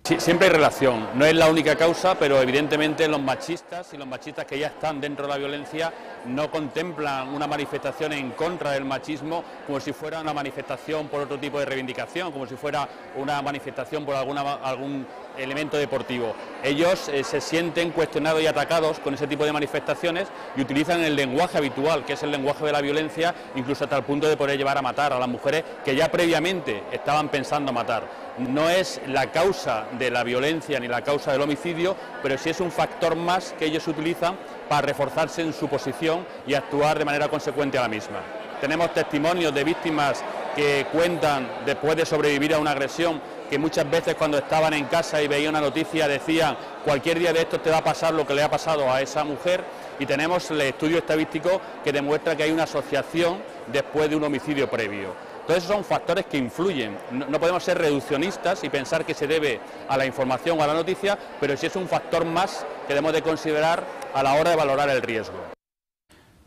Sí, siempre hay relación, no es la única causa, pero evidentemente los machistas y los machistas que ya están dentro de la violencia no contemplan una manifestación en contra del machismo como si fuera una manifestación por otro tipo de reivindicación, como si fuera una manifestación por algún elemento deportivo. Ellos se sienten cuestionados y atacados con ese tipo de manifestaciones y utilizan el lenguaje habitual, que es el lenguaje de la violencia, incluso hasta el punto de poder llevar a matar a las mujeres que ya previamente estaban pensando matar. No es la causa de la violencia ni la causa del homicidio, pero sí es un factor más que ellos utilizan para reforzarse en su posición y actuar de manera consecuente a la misma. Tenemos testimonios de víctimas que cuentan, después de sobrevivir a una agresión, que muchas veces cuando estaban en casa y veían una noticia decían cualquier día de estos te va a pasar lo que le ha pasado a esa mujer, y tenemos el estudio estadístico que demuestra que hay una asociación después de un homicidio previo. Entonces esos son factores que influyen, no podemos ser reduccionistas y pensar que se debe a la información o a la noticia, pero sí es un factor más que debemos de considerar a la hora de valorar el riesgo.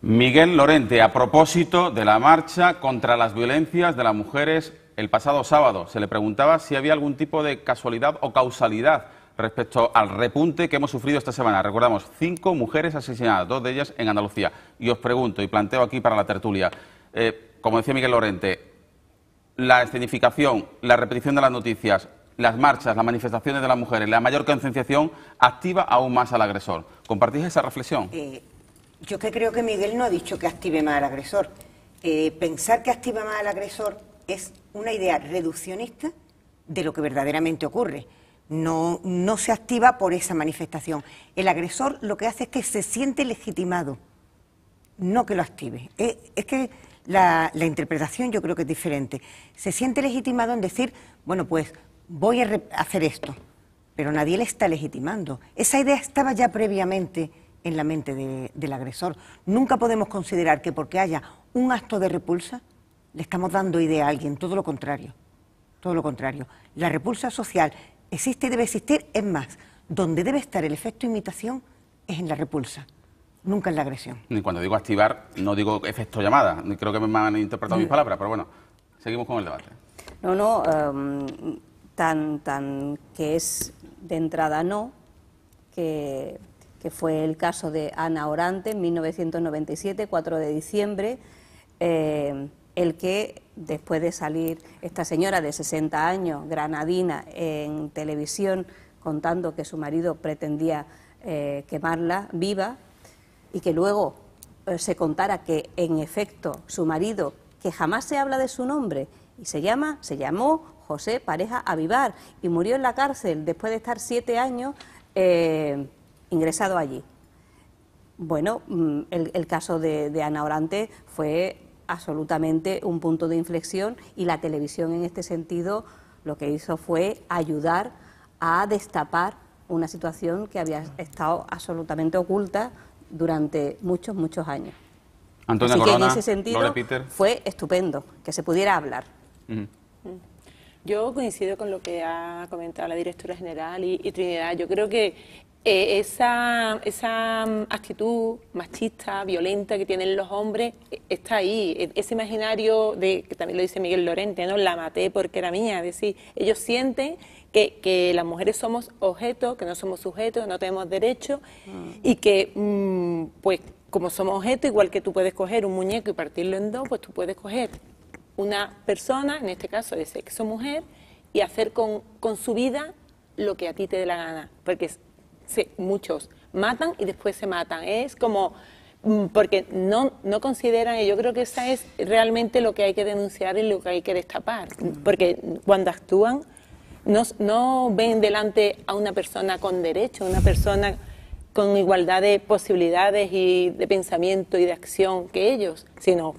Miguel Lorente, a propósito de la marcha contra las violencias de las mujeres el pasado sábado se le preguntaba si había algún tipo de casualidad o causalidad respecto al repunte que hemos sufrido esta semana. Recordamos, 5 mujeres asesinadas, 2 de ellas en Andalucía. Y os pregunto, y planteo aquí para la tertulia, como decía Miguel Lorente, la escenificación, la repetición de las noticias, las marchas, las manifestaciones de las mujeres, la mayor concienciación activa aún más al agresor. ¿Compartís esa reflexión? Yo que creo que Miguel no ha dicho que active más al agresor. Pensar que activa más al agresor es una idea reduccionista de lo que verdaderamente ocurre. No se activa por esa manifestación. El agresor lo que hace es que se siente legitimado, no que lo active. Es que la interpretación yo creo que es diferente. Se siente legitimado en decir, bueno, pues voy a hacer esto, pero nadie le está legitimando. Esa idea estaba ya previamente en la mente del agresor. Nunca podemos considerar que porque haya un acto de repulsa le estamos dando idea a alguien, todo lo contrario. Todo lo contrario. La repulsa social existe y debe existir, es más, donde debe estar el efecto imitación es en la repulsa, nunca en la agresión. Y cuando digo activar, no digo efecto llamada, creo que me han interpretado mis palabras, pero bueno, seguimos con el debate. Tan que es de entrada no, que fue el caso de Ana Orante en 1997, 4 de diciembre, el que después de salir esta señora de 60 años, granadina, en televisión contando que su marido pretendía quemarla viva y que luego se contara que en efecto su marido, que jamás se habla de su nombre, y se llamó José Pareja Avivar y murió en la cárcel después de estar 7 años ingresado allí. Bueno, el caso de Ana Orante fue absolutamente un punto de inflexión y la televisión en este sentido lo que hizo fue ayudar a destapar una situación que había estado absolutamente oculta durante muchos, muchos años. Antonia Así Corona, que en ese sentido Peter. fue estupendo que se pudiera hablar. Yo coincido con lo que ha comentado la directora general y Trinidad. Yo creo que esa actitud machista, violenta que tienen los hombres está ahí. Ese imaginario que también lo dice Miguel Lorente, ¿no? La maté porque era mía. Es decir, ellos sienten que las mujeres somos objetos, que no somos sujetos, no tenemos derechos y que, pues, como somos objetos, igual que tú puedes coger un muñeco y partirlo en dos, pues tú puedes coger una persona, en este caso de sexo mujer, y hacer con su vida lo que a ti te dé la gana. Porque muchos matan y después se matan. Es como, porque no consideran, y yo creo que esa es realmente lo que hay que denunciar y lo que hay que destapar. Porque cuando actúan, no ven delante a una persona con derecho, una persona con igualdad de posibilidades y de pensamiento y de acción que ellos, sino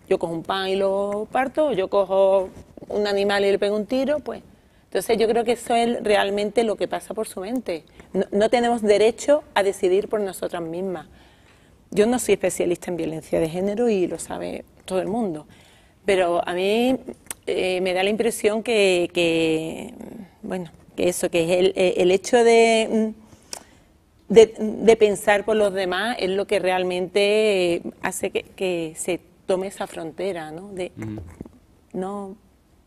yo cojo un pan y lo parto, yo cojo un animal y le pego un tiro, pues. Entonces yo creo que eso es realmente lo que pasa por su mente. No tenemos derecho a decidir por nosotras mismas. Yo no soy especialista en violencia de género y lo sabe todo el mundo, pero a mí me da la impresión que es el hecho de pensar por los demás es lo que realmente hace que se tome esa frontera, ¿no?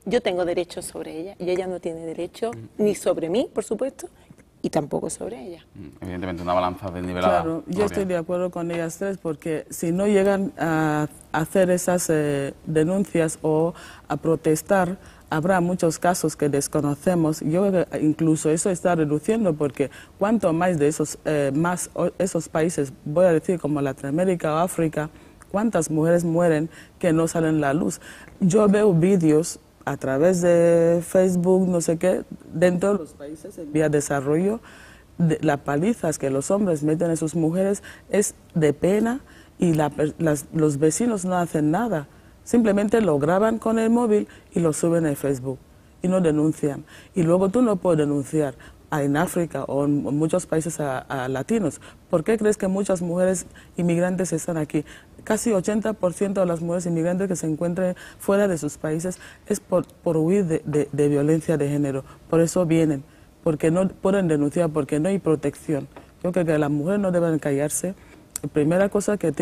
Yo tengo derechos sobre ella y ella no tiene derecho ni sobre mí, por supuesto, y tampoco sobre ella. Evidentemente una balanza desnivelada. Claro, yo estoy de acuerdo con ellas tres porque si no llegan a hacer esas denuncias o a protestar, habrá muchos casos que desconocemos. Yo incluso eso está reduciendo porque cuanto más de esos países, voy a decir como Latinoamérica o África, cuántas mujeres mueren que no salen a la luz. Yo veo vídeos a través de Facebook, no sé qué, dentro de los países en vía de desarrollo, las palizas que los hombres meten a sus mujeres es de pena y los vecinos no hacen nada. Simplemente lo graban con el móvil y lo suben a Facebook y no denuncian. Y luego tú no puedes denunciar en África o en muchos países a latinos. ¿Por qué crees que muchas mujeres inmigrantes están aquí? Casi 80% de las mujeres inmigrantes que se encuentran fuera de sus países es por huir de violencia de género. Por eso vienen, porque no pueden denunciar, porque no hay protección. Yo creo que las mujeres no deben callarse. primera cosa que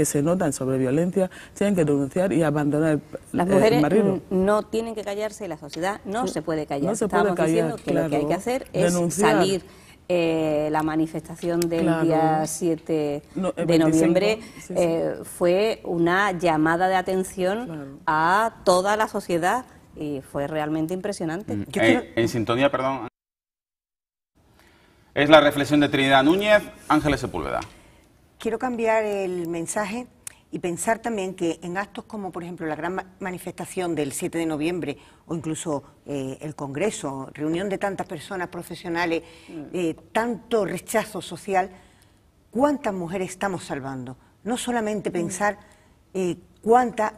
se notan sobre violencia, tienen que denunciar y abandonar las el mujeres marido. No tienen que callarse y la sociedad no se puede callar. No se puede Estábamos callar, diciendo que lo que hay que hacer es denunciar. salir. La manifestación del día 7 de 25, noviembre sí. fue una llamada de atención a toda la sociedad y fue realmente impresionante. En sintonía, perdón. Es la reflexión de Trinidad Núñez, Ángeles Sepúlveda. Quiero cambiar el mensaje y pensar también que en actos como, por ejemplo, la gran manifestación del 7 de noviembre o incluso el Congreso, reunión de tantas personas profesionales, tanto rechazo social, ¿cuántas mujeres estamos salvando? No solamente pensar cuántas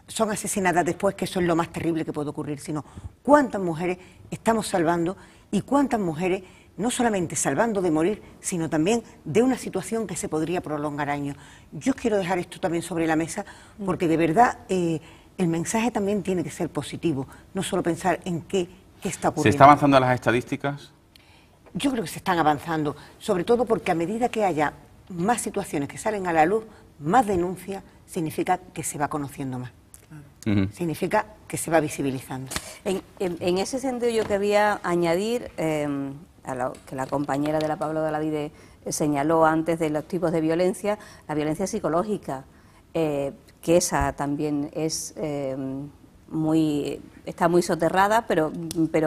son asesinadas después, que eso es lo más terrible que puede ocurrir, sino cuántas mujeres estamos salvando y cuántas mujeres no solamente salvando de morir, sino también de una situación que se podría prolongar años. Yo quiero dejar esto también sobre la mesa porque de verdad el mensaje también tiene que ser positivo, no solo pensar en qué está ocurriendo. ¿Se está avanzando en las estadísticas? Yo creo que se están avanzando, sobre todo porque a medida que haya más situaciones que salen a la luz, más denuncias, significa que se va conociendo más. Significa que se va visibilizando. En ese sentido yo quería añadir a lo que la compañera de la Pablo de la Vide señaló antes de los tipos de violencia, la violencia psicológica, que esa también es está muy soterrada, pero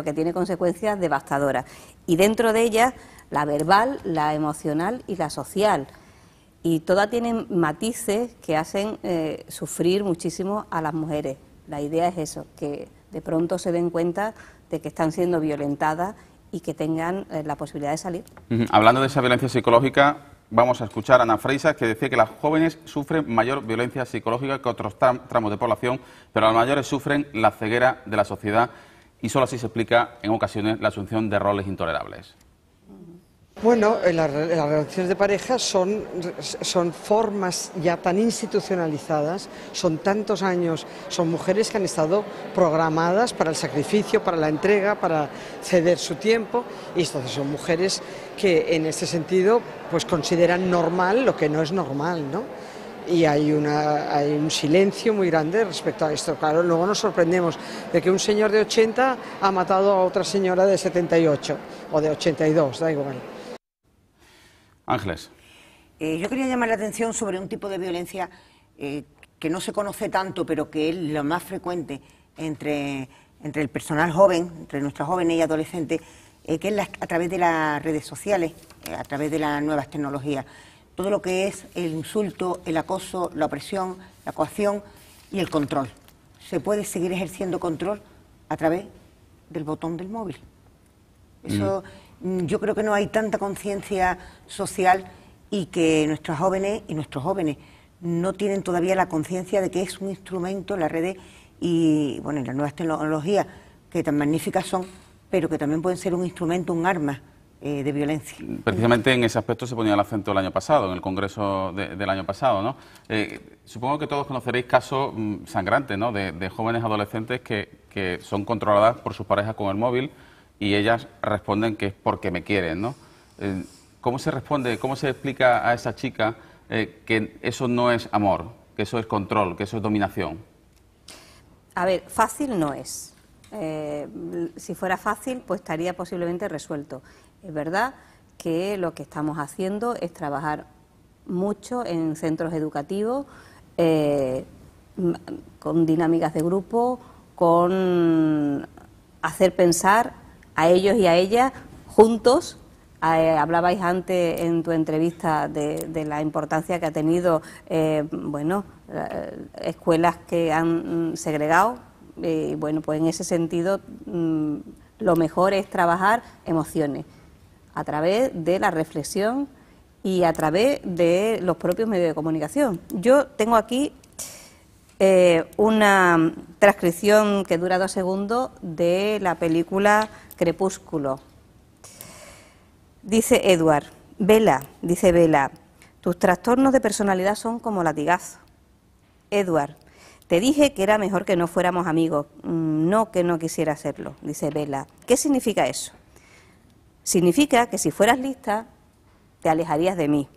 que tiene consecuencias devastadoras. Y dentro de ellas, la verbal, la emocional y la social. Y todas tienen matices que hacen sufrir muchísimo a las mujeres. La idea es eso, que de pronto se den cuenta de que están siendo violentadas y que tengan la posibilidad de salir. Hablando de esa violencia psicológica, vamos a escuchar a Ana Freisa, que decía que las jóvenes sufren mayor violencia psicológica que otros tramos de población, pero las mayores sufren la ceguera de la sociedad y solo así se explica en ocasiones la asunción de roles intolerables. Bueno, las relaciones de pareja son formas ya tan institucionalizadas, son tantos años, son mujeres que han estado programadas para el sacrificio, para la entrega, para ceder su tiempo, y entonces son mujeres que en ese sentido pues consideran normal lo que no es normal, ¿no? Y hay un silencio muy grande respecto a esto. Claro, luego nos sorprendemos de que un señor de 80 ha matado a otra señora de 78 o de 82, da igual. Ángeles. Yo quería llamar la atención sobre un tipo de violencia que no se conoce tanto, pero que es lo más frecuente entre el personal joven, entre nuestros jóvenes y adolescentes, que es a través de las redes sociales, a través de las nuevas tecnologías. Todo lo que es el insulto, el acoso, la opresión, la coacción y el control. Se puede seguir ejerciendo control a través del botón del móvil. Eso... Yo creo que no hay tanta conciencia social y que nuestras jóvenes y nuestros jóvenes no tienen todavía la conciencia de que es un instrumento en las redes y bueno, en las nuevas tecnologías que tan magníficas son, pero que también pueden ser un instrumento, un arma de violencia. Precisamente en ese aspecto se ponía el acento el año pasado, en el Congreso del año pasado, ¿no? Supongo que todos conoceréis casos sangrantes, ¿no? De jóvenes adolescentes que son controladas por sus parejas con el móvil y ellas responden que es porque me quieren, ¿no? ¿Cómo se responde, cómo se explica a esa chica que eso no es amor, que eso es control, que eso es dominación? A ver, fácil no es. Si fuera fácil, pues estaría posiblemente resuelto. Es verdad que lo que estamos haciendo es trabajar mucho en centros educativos, con dinámicas de grupo, con hacer pensar a ellos y a ellas juntos. Hablabais antes en tu entrevista de la importancia que ha tenido escuelas que han segregado, y bueno, pues en ese sentido lo mejor es trabajar emociones a través de la reflexión y a través de los propios medios de comunicación. Yo tengo aquí una transcripción que dura 2 segundos de la película Crepúsculo. Dice Edward: Bella, dice Bella, tus trastornos de personalidad son como latigazos. Edward: te dije que era mejor que no fuéramos amigos, no que no quisiera hacerlo, dice Bella. ¿Qué significa eso? Significa que si fueras lista, te alejarías de mí.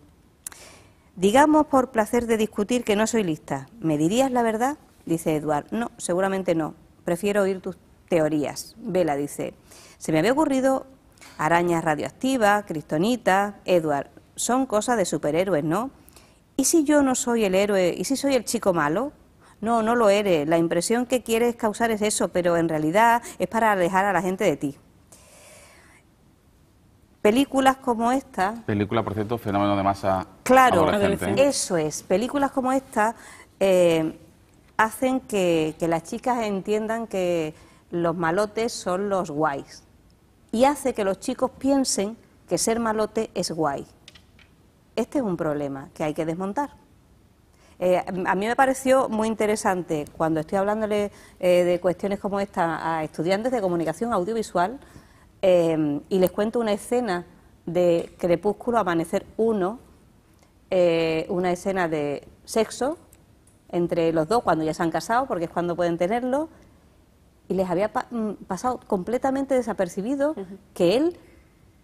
Digamos por placer de discutir que no soy lista. ¿Me dirías la verdad? Dice Eduard. No, seguramente no. Prefiero oír tus teorías. Vela dice, se me había ocurrido arañas radioactivas, kriptonita. Eduard, son cosas de superhéroes, ¿no? ¿Y si yo no soy el héroe? ¿Y si soy el chico malo? No, no lo eres. La impresión que quieres causar es eso, pero en realidad es para alejar a la gente de ti. Películas como esta... Película, por cierto, fenómeno de masa Claro, adolescente. eso es. Películas como esta hacen que las chicas entiendan que los malotes son los guays. Y hace que los chicos piensen que ser malote es guay. Este es un problema que hay que desmontar. A mí me pareció muy interesante cuando estoy hablándole de cuestiones como esta a estudiantes de comunicación audiovisual y les cuento una escena de Crepúsculo, Amanecer 1, una escena de sexo entre los dos cuando ya se han casado, porque es cuando pueden tenerlo, y les había pasado completamente desapercibido que él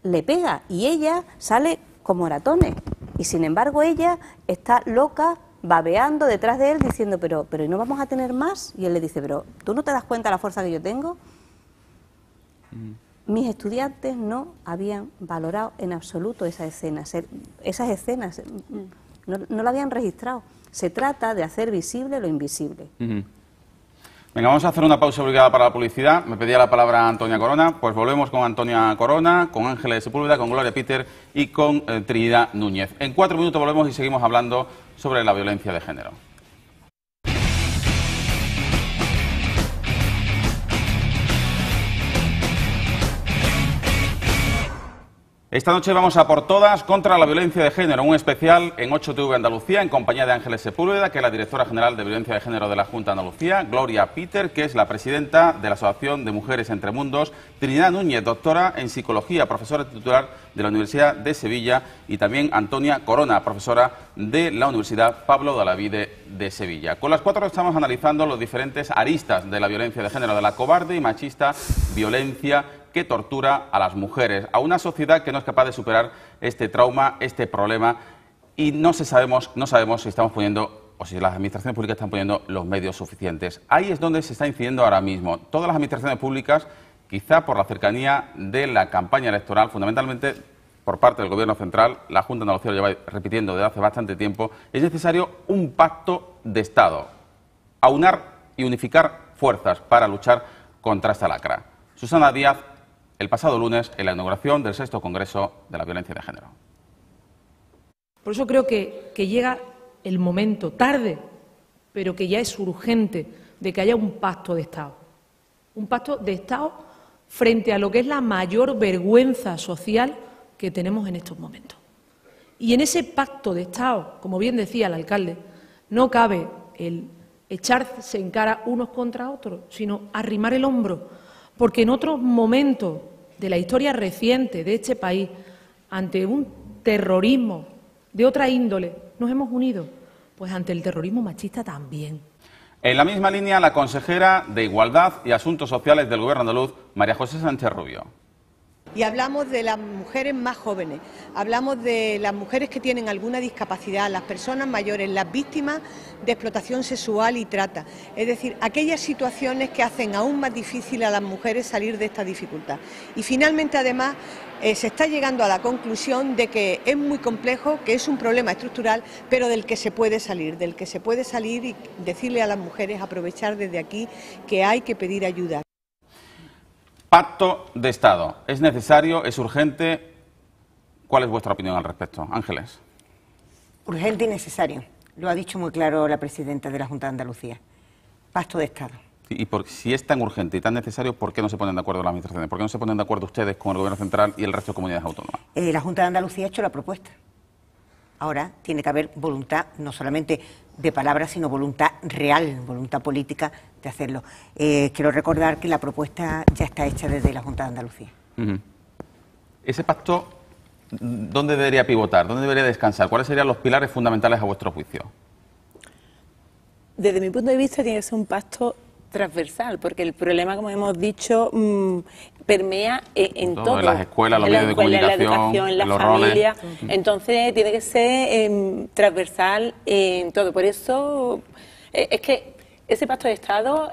le pega y ella sale como moratones. Y sin embargo ella está loca, babeando detrás de él, diciendo, pero ¿y no vamos a tener más? Y él le dice, pero ¿tú no te das cuenta de la fuerza que yo tengo? Mis estudiantes no habían valorado en absoluto esas escenas, no la habían registrado. Se trata de hacer visible lo invisible. Venga, vamos a hacer una pausa obligada para la publicidad. Me pedía la palabra Antonia Corona, pues volvemos con Antonia Corona, con Ángeles Sepúlveda, con Gloria Peter y con Trinidad Núñez. En 4 minutos volvemos y seguimos hablando sobre la violencia de género. Esta noche vamos a por todas contra la violencia de género, un especial en 8TV Andalucía en compañía de Ángeles Sepúlveda, que es la directora general de violencia de género de la Junta de Andalucía, Gloria Peter, que es la presidenta de la Asociación de Mujeres Entre Mundos, Trinidad Núñez, doctora en psicología, profesora titular de la Universidad de Sevilla, y también Antonia Corona, profesora de la Universidad Pablo de Olavide de Sevilla. Con las 4 estamos analizando los diferentes aristas de la violencia de género, de la cobarde y machista violencia que tortura a las mujeres, a una sociedad que no es capaz de superar este trauma, este problema, y no sabemos si estamos poniendo, o si las administraciones públicas están poniendo los medios suficientes. Ahí es donde se está incidiendo ahora mismo. Todas las administraciones públicas, quizá por la cercanía de la campaña electoral, fundamentalmente por parte del Gobierno central, la Junta de Andalucía lo lleva repitiendo desde hace bastante tiempo, es necesario un pacto de Estado, aunar y unificar fuerzas para luchar contra esta lacra. Susana Díaz, el pasado lunes, en la inauguración del 6º Congreso de la Violencia de Género. Por eso creo que llega el momento, tarde, pero que ya es urgente, de que haya un pacto de Estado. Un pacto de Estado frente a lo que es la mayor vergüenza social que tenemos en estos momentos. Y en ese pacto de Estado, como bien decía el alcalde, no cabe el echarse en cara unos contra otros, sino arrimar el hombro, porque en otros momentos de la historia reciente de este país, ante un terrorismo de otra índole, nos hemos unido, pues ante el terrorismo machista también. En la misma línea, la consejera de Igualdad y Asuntos Sociales del Gobierno andaluz, María José Sánchez Rubio. Y hablamos de las mujeres más jóvenes, hablamos de las mujeres que tienen alguna discapacidad, las personas mayores, las víctimas de explotación sexual y trata. Es decir, aquellas situaciones que hacen aún más difícil a las mujeres salir de esta dificultad. Y finalmente, además, se está llegando a la conclusión de que es muy complejo, que es un problema estructural, pero del que se puede salir y decirle a las mujeres, aprovechar desde aquí, que hay que pedir ayuda. Pacto de Estado. ¿Es necesario? ¿Es urgente? ¿Cuál es vuestra opinión al respecto? Ángeles. Urgente y necesario. Lo ha dicho muy claro la presidenta de la Junta de Andalucía. Pacto de Estado. Y si es tan urgente y tan necesario, ¿por qué no se ponen de acuerdo las administraciones? ¿Por qué no se ponen de acuerdo ustedes con el Gobierno central y el resto de comunidades autónomas? La Junta de Andalucía ha hecho la propuesta. Ahora tiene que haber voluntad, no solamente de palabras, sino voluntad real, voluntad política de hacerlo. Quiero recordar que la propuesta ya está hecha desde la Junta de Andalucía. Ese pacto, ¿dónde debería pivotar? ¿Dónde debería descansar? ¿Cuáles serían los pilares fundamentales a vuestro juicio? Desde mi punto de vista tiene que ser un pacto transversal, porque el problema, como hemos dicho, permea en todo. En las escuelas, los medios de comunicación, en la educación, en la familia. Entonces tiene que ser transversal en todo. Por eso es que ese pacto de Estado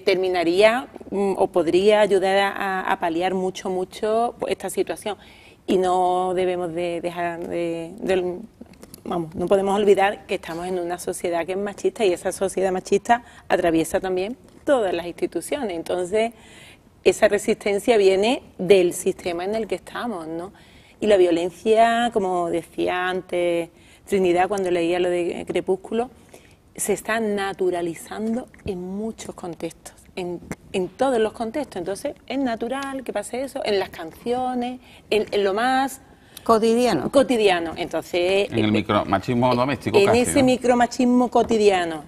terminaría o podría ayudar a paliar mucho esta situación. Y no debemos de dejar vamos, no podemos olvidar que estamos en una sociedad que es machista y esa sociedad machista atraviesa también todas las instituciones. Entonces, esa resistencia viene del sistema en el que estamos, ¿no? Y la violencia, como decía antes Trinidad cuando leía lo de Crepúsculo, se está naturalizando en muchos contextos, en todos los contextos. Entonces, es natural que pase eso, en las canciones, en lo más cotidiano. Entonces, en el micromachismo doméstico. En casi, ese ¿no? micromachismo cotidiano.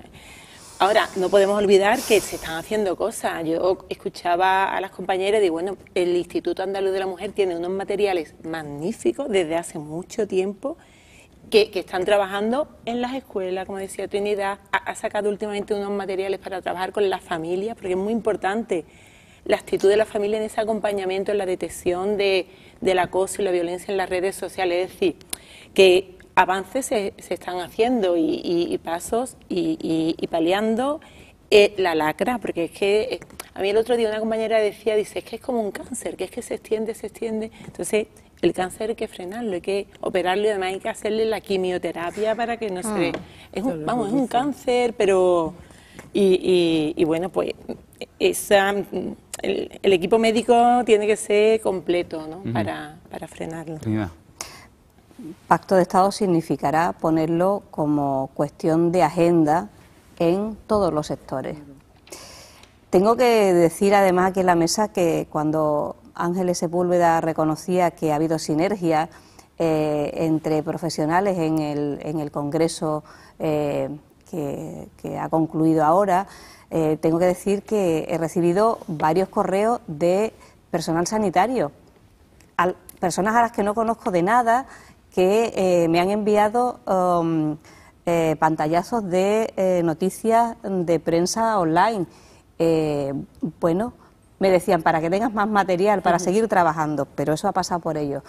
Ahora, no podemos olvidar que se están haciendo cosas. Yo escuchaba a las compañeras y digo, bueno, el Instituto Andaluz de la Mujer tiene unos materiales magníficos desde hace mucho tiempo que están trabajando en las escuelas, como decía Trinidad. Ha sacado últimamente unos materiales para trabajar con las familias, porque es muy importante la actitud de la familia en ese acompañamiento, en la detección del acoso y la violencia en las redes sociales. Es decir, que avances se están haciendo y pasos y paliando la lacra, porque es que a mí el otro día una compañera decía, dice, es que es como un cáncer, que es que se extiende. Entonces, el cáncer hay que frenarlo, hay que operarlo y además hay que hacerle la quimioterapia para que no se... Es un cáncer, pero... Y bueno, pues el equipo médico tiene que ser completo, ¿no? Para frenarlo. Pacto de Estado significará ponerlo como cuestión de agenda en todos los sectores. Tengo que decir además aquí en la mesa que cuando Ángeles Sepúlveda reconocía que ha habido sinergia entre profesionales en el Congreso que ha concluido ahora, tengo que decir que he recibido varios correos de personal sanitario, personas a las que no conozco de nada, que me han enviado pantallazos de noticias de prensa online. Bueno, me decían, para que tengas más material, para seguir trabajando, pero eso ha pasado por ello.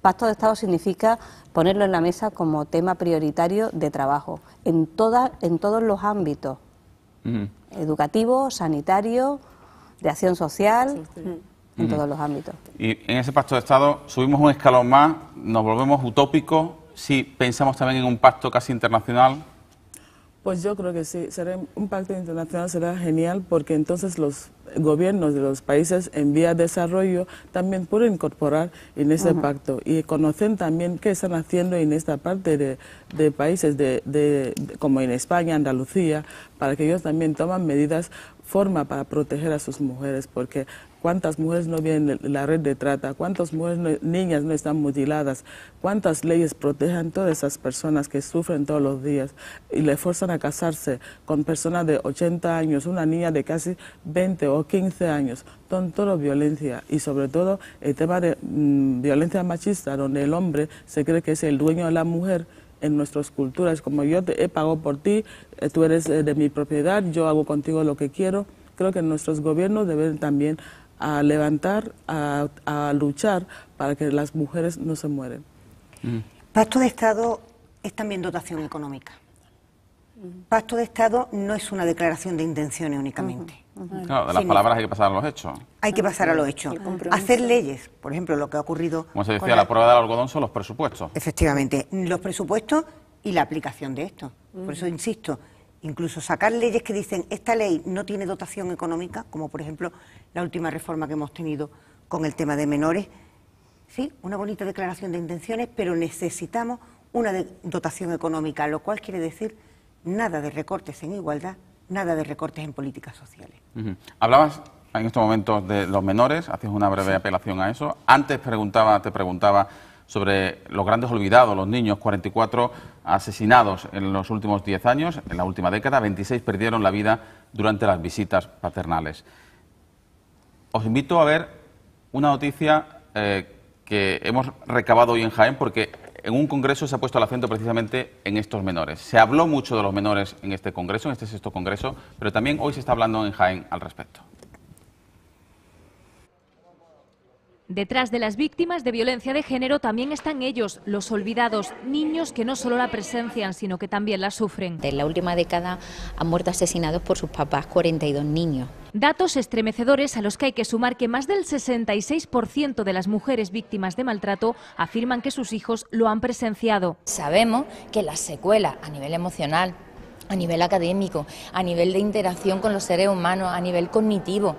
Pacto de Estado significa ponerlo en la mesa como tema prioritario de trabajo, en todos los ámbitos, educativo, sanitario, de acción social, en todos los ámbitos. Y en ese pacto de Estado subimos un escalón más, nos volvemos utópicos, si pensamos también en un pacto casi internacional. Pues yo creo que sí, un pacto internacional será genial, porque entonces los gobiernos de los países en vía de desarrollo también pueden incorporar en ese pacto y conocen también qué están haciendo en esta parte de países como en España, Andalucía, para que ellos también tomen medidas, forma para proteger a sus mujeres, porque cuántas mujeres no vienen en la red de trata, cuántas mujeres niñas no están mutiladas, cuántas leyes protegen a todas esas personas que sufren todos los días y le forzan a casarse con personas de 80 años, una niña de casi 20 o 15 años, todo violencia, y sobre todo el tema de violencia machista, donde el hombre se cree que es el dueño de la mujer. En nuestras culturas, como yo te he pagado por ti, tú eres de mi propiedad, yo hago contigo lo que quiero. Creo que nuestros gobiernos deben también levantar, a luchar para que las mujeres no se mueren. Pacto de Estado es también dotación económica. Pacto de Estado no es una declaración de intenciones únicamente. Claro, de las palabras hay que pasar a los hechos. Hay que pasar a los hechos. Hacer leyes, por ejemplo, lo que ha ocurrido... Como se decía, la prueba del algodón son los presupuestos. Efectivamente, los presupuestos y la aplicación de esto. Por eso insisto, incluso sacar leyes que dicen esta ley no tiene dotación económica, como por ejemplo la última reforma que hemos tenido con el tema de menores. Sí, una bonita declaración de intenciones, pero necesitamos una dotación económica, lo cual quiere decir nada de recortes en igualdad, nada de recortes en políticas sociales. Hablabas en estos momentos de los menores, hacías una breve apelación a eso. Antes te preguntaba sobre los grandes olvidados, los niños, 44 asesinados en los últimos 10 años, en la última década, 26 perdieron la vida durante las visitas paternales. Os invito a ver una noticia que hemos recabado hoy en Jaén, porque en un congreso se ha puesto el acento precisamente en estos menores. Se habló mucho de los menores en este congreso, en este 6º congreso, pero también hoy se está hablando en Jaén al respecto. Detrás de las víctimas de violencia de género también están ellos, los olvidados, niños que no solo la presencian, sino que también la sufren. En la última década han muerto asesinados por sus papás 42 niños. Datos estremecedores a los que hay que sumar que más del 66% de las mujeres víctimas de maltrato afirman que sus hijos lo han presenciado. Sabemos que las secuelas a nivel emocional, a nivel académico, a nivel de interacción con los seres humanos, a nivel cognitivo,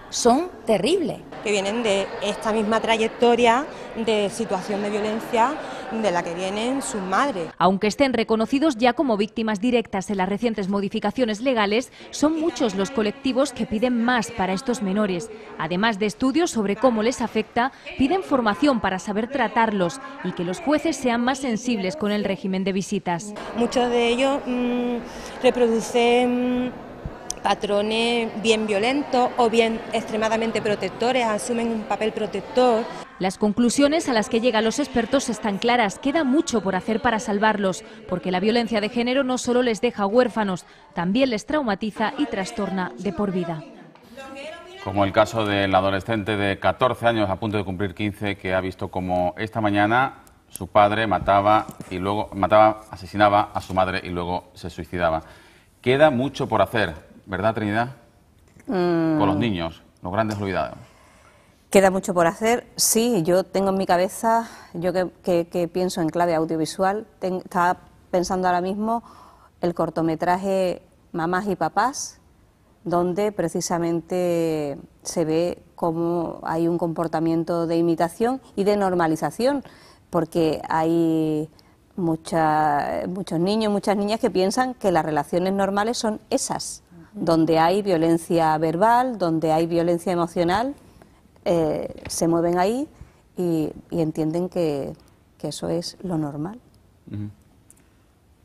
son terribles. Que vienen de esta misma trayectoria de situación de violencia de la que vienen sus madres. Aunque estén reconocidos ya como víctimas directas en las recientes modificaciones legales, son muchos los colectivos que piden más para estos menores. Además de estudios sobre cómo les afecta, piden formación para saber tratarlos y que los jueces sean más sensibles con el régimen de visitas. Muchos de ellos reproducen patrones bien violentos o bien extremadamente protectores, asumen un papel protector. Las conclusiones a las que llegan los expertos están claras, queda mucho por hacer para salvarlos, porque la violencia de género no solo les deja huérfanos, también les traumatiza y trastorna de por vida. Como el caso del adolescente de 14 años, a punto de cumplir 15, que ha visto como esta mañana su padre asesinaba a su madre y luego se suicidaba. Queda mucho por hacer, ¿verdad, Trinidad? Con los niños, los grandes olvidados. Queda mucho por hacer, sí. Yo tengo en mi cabeza, yo que pienso en clave audiovisual, estaba pensando ahora mismo el cortometraje Mamás y Papás, donde precisamente se ve cómo hay un comportamiento de imitación y de normalización, porque hay muchos niños, muchas niñas que piensan que las relaciones normales son esas, donde hay violencia verbal, donde hay violencia emocional, se mueven ahí y entienden que eso es lo normal.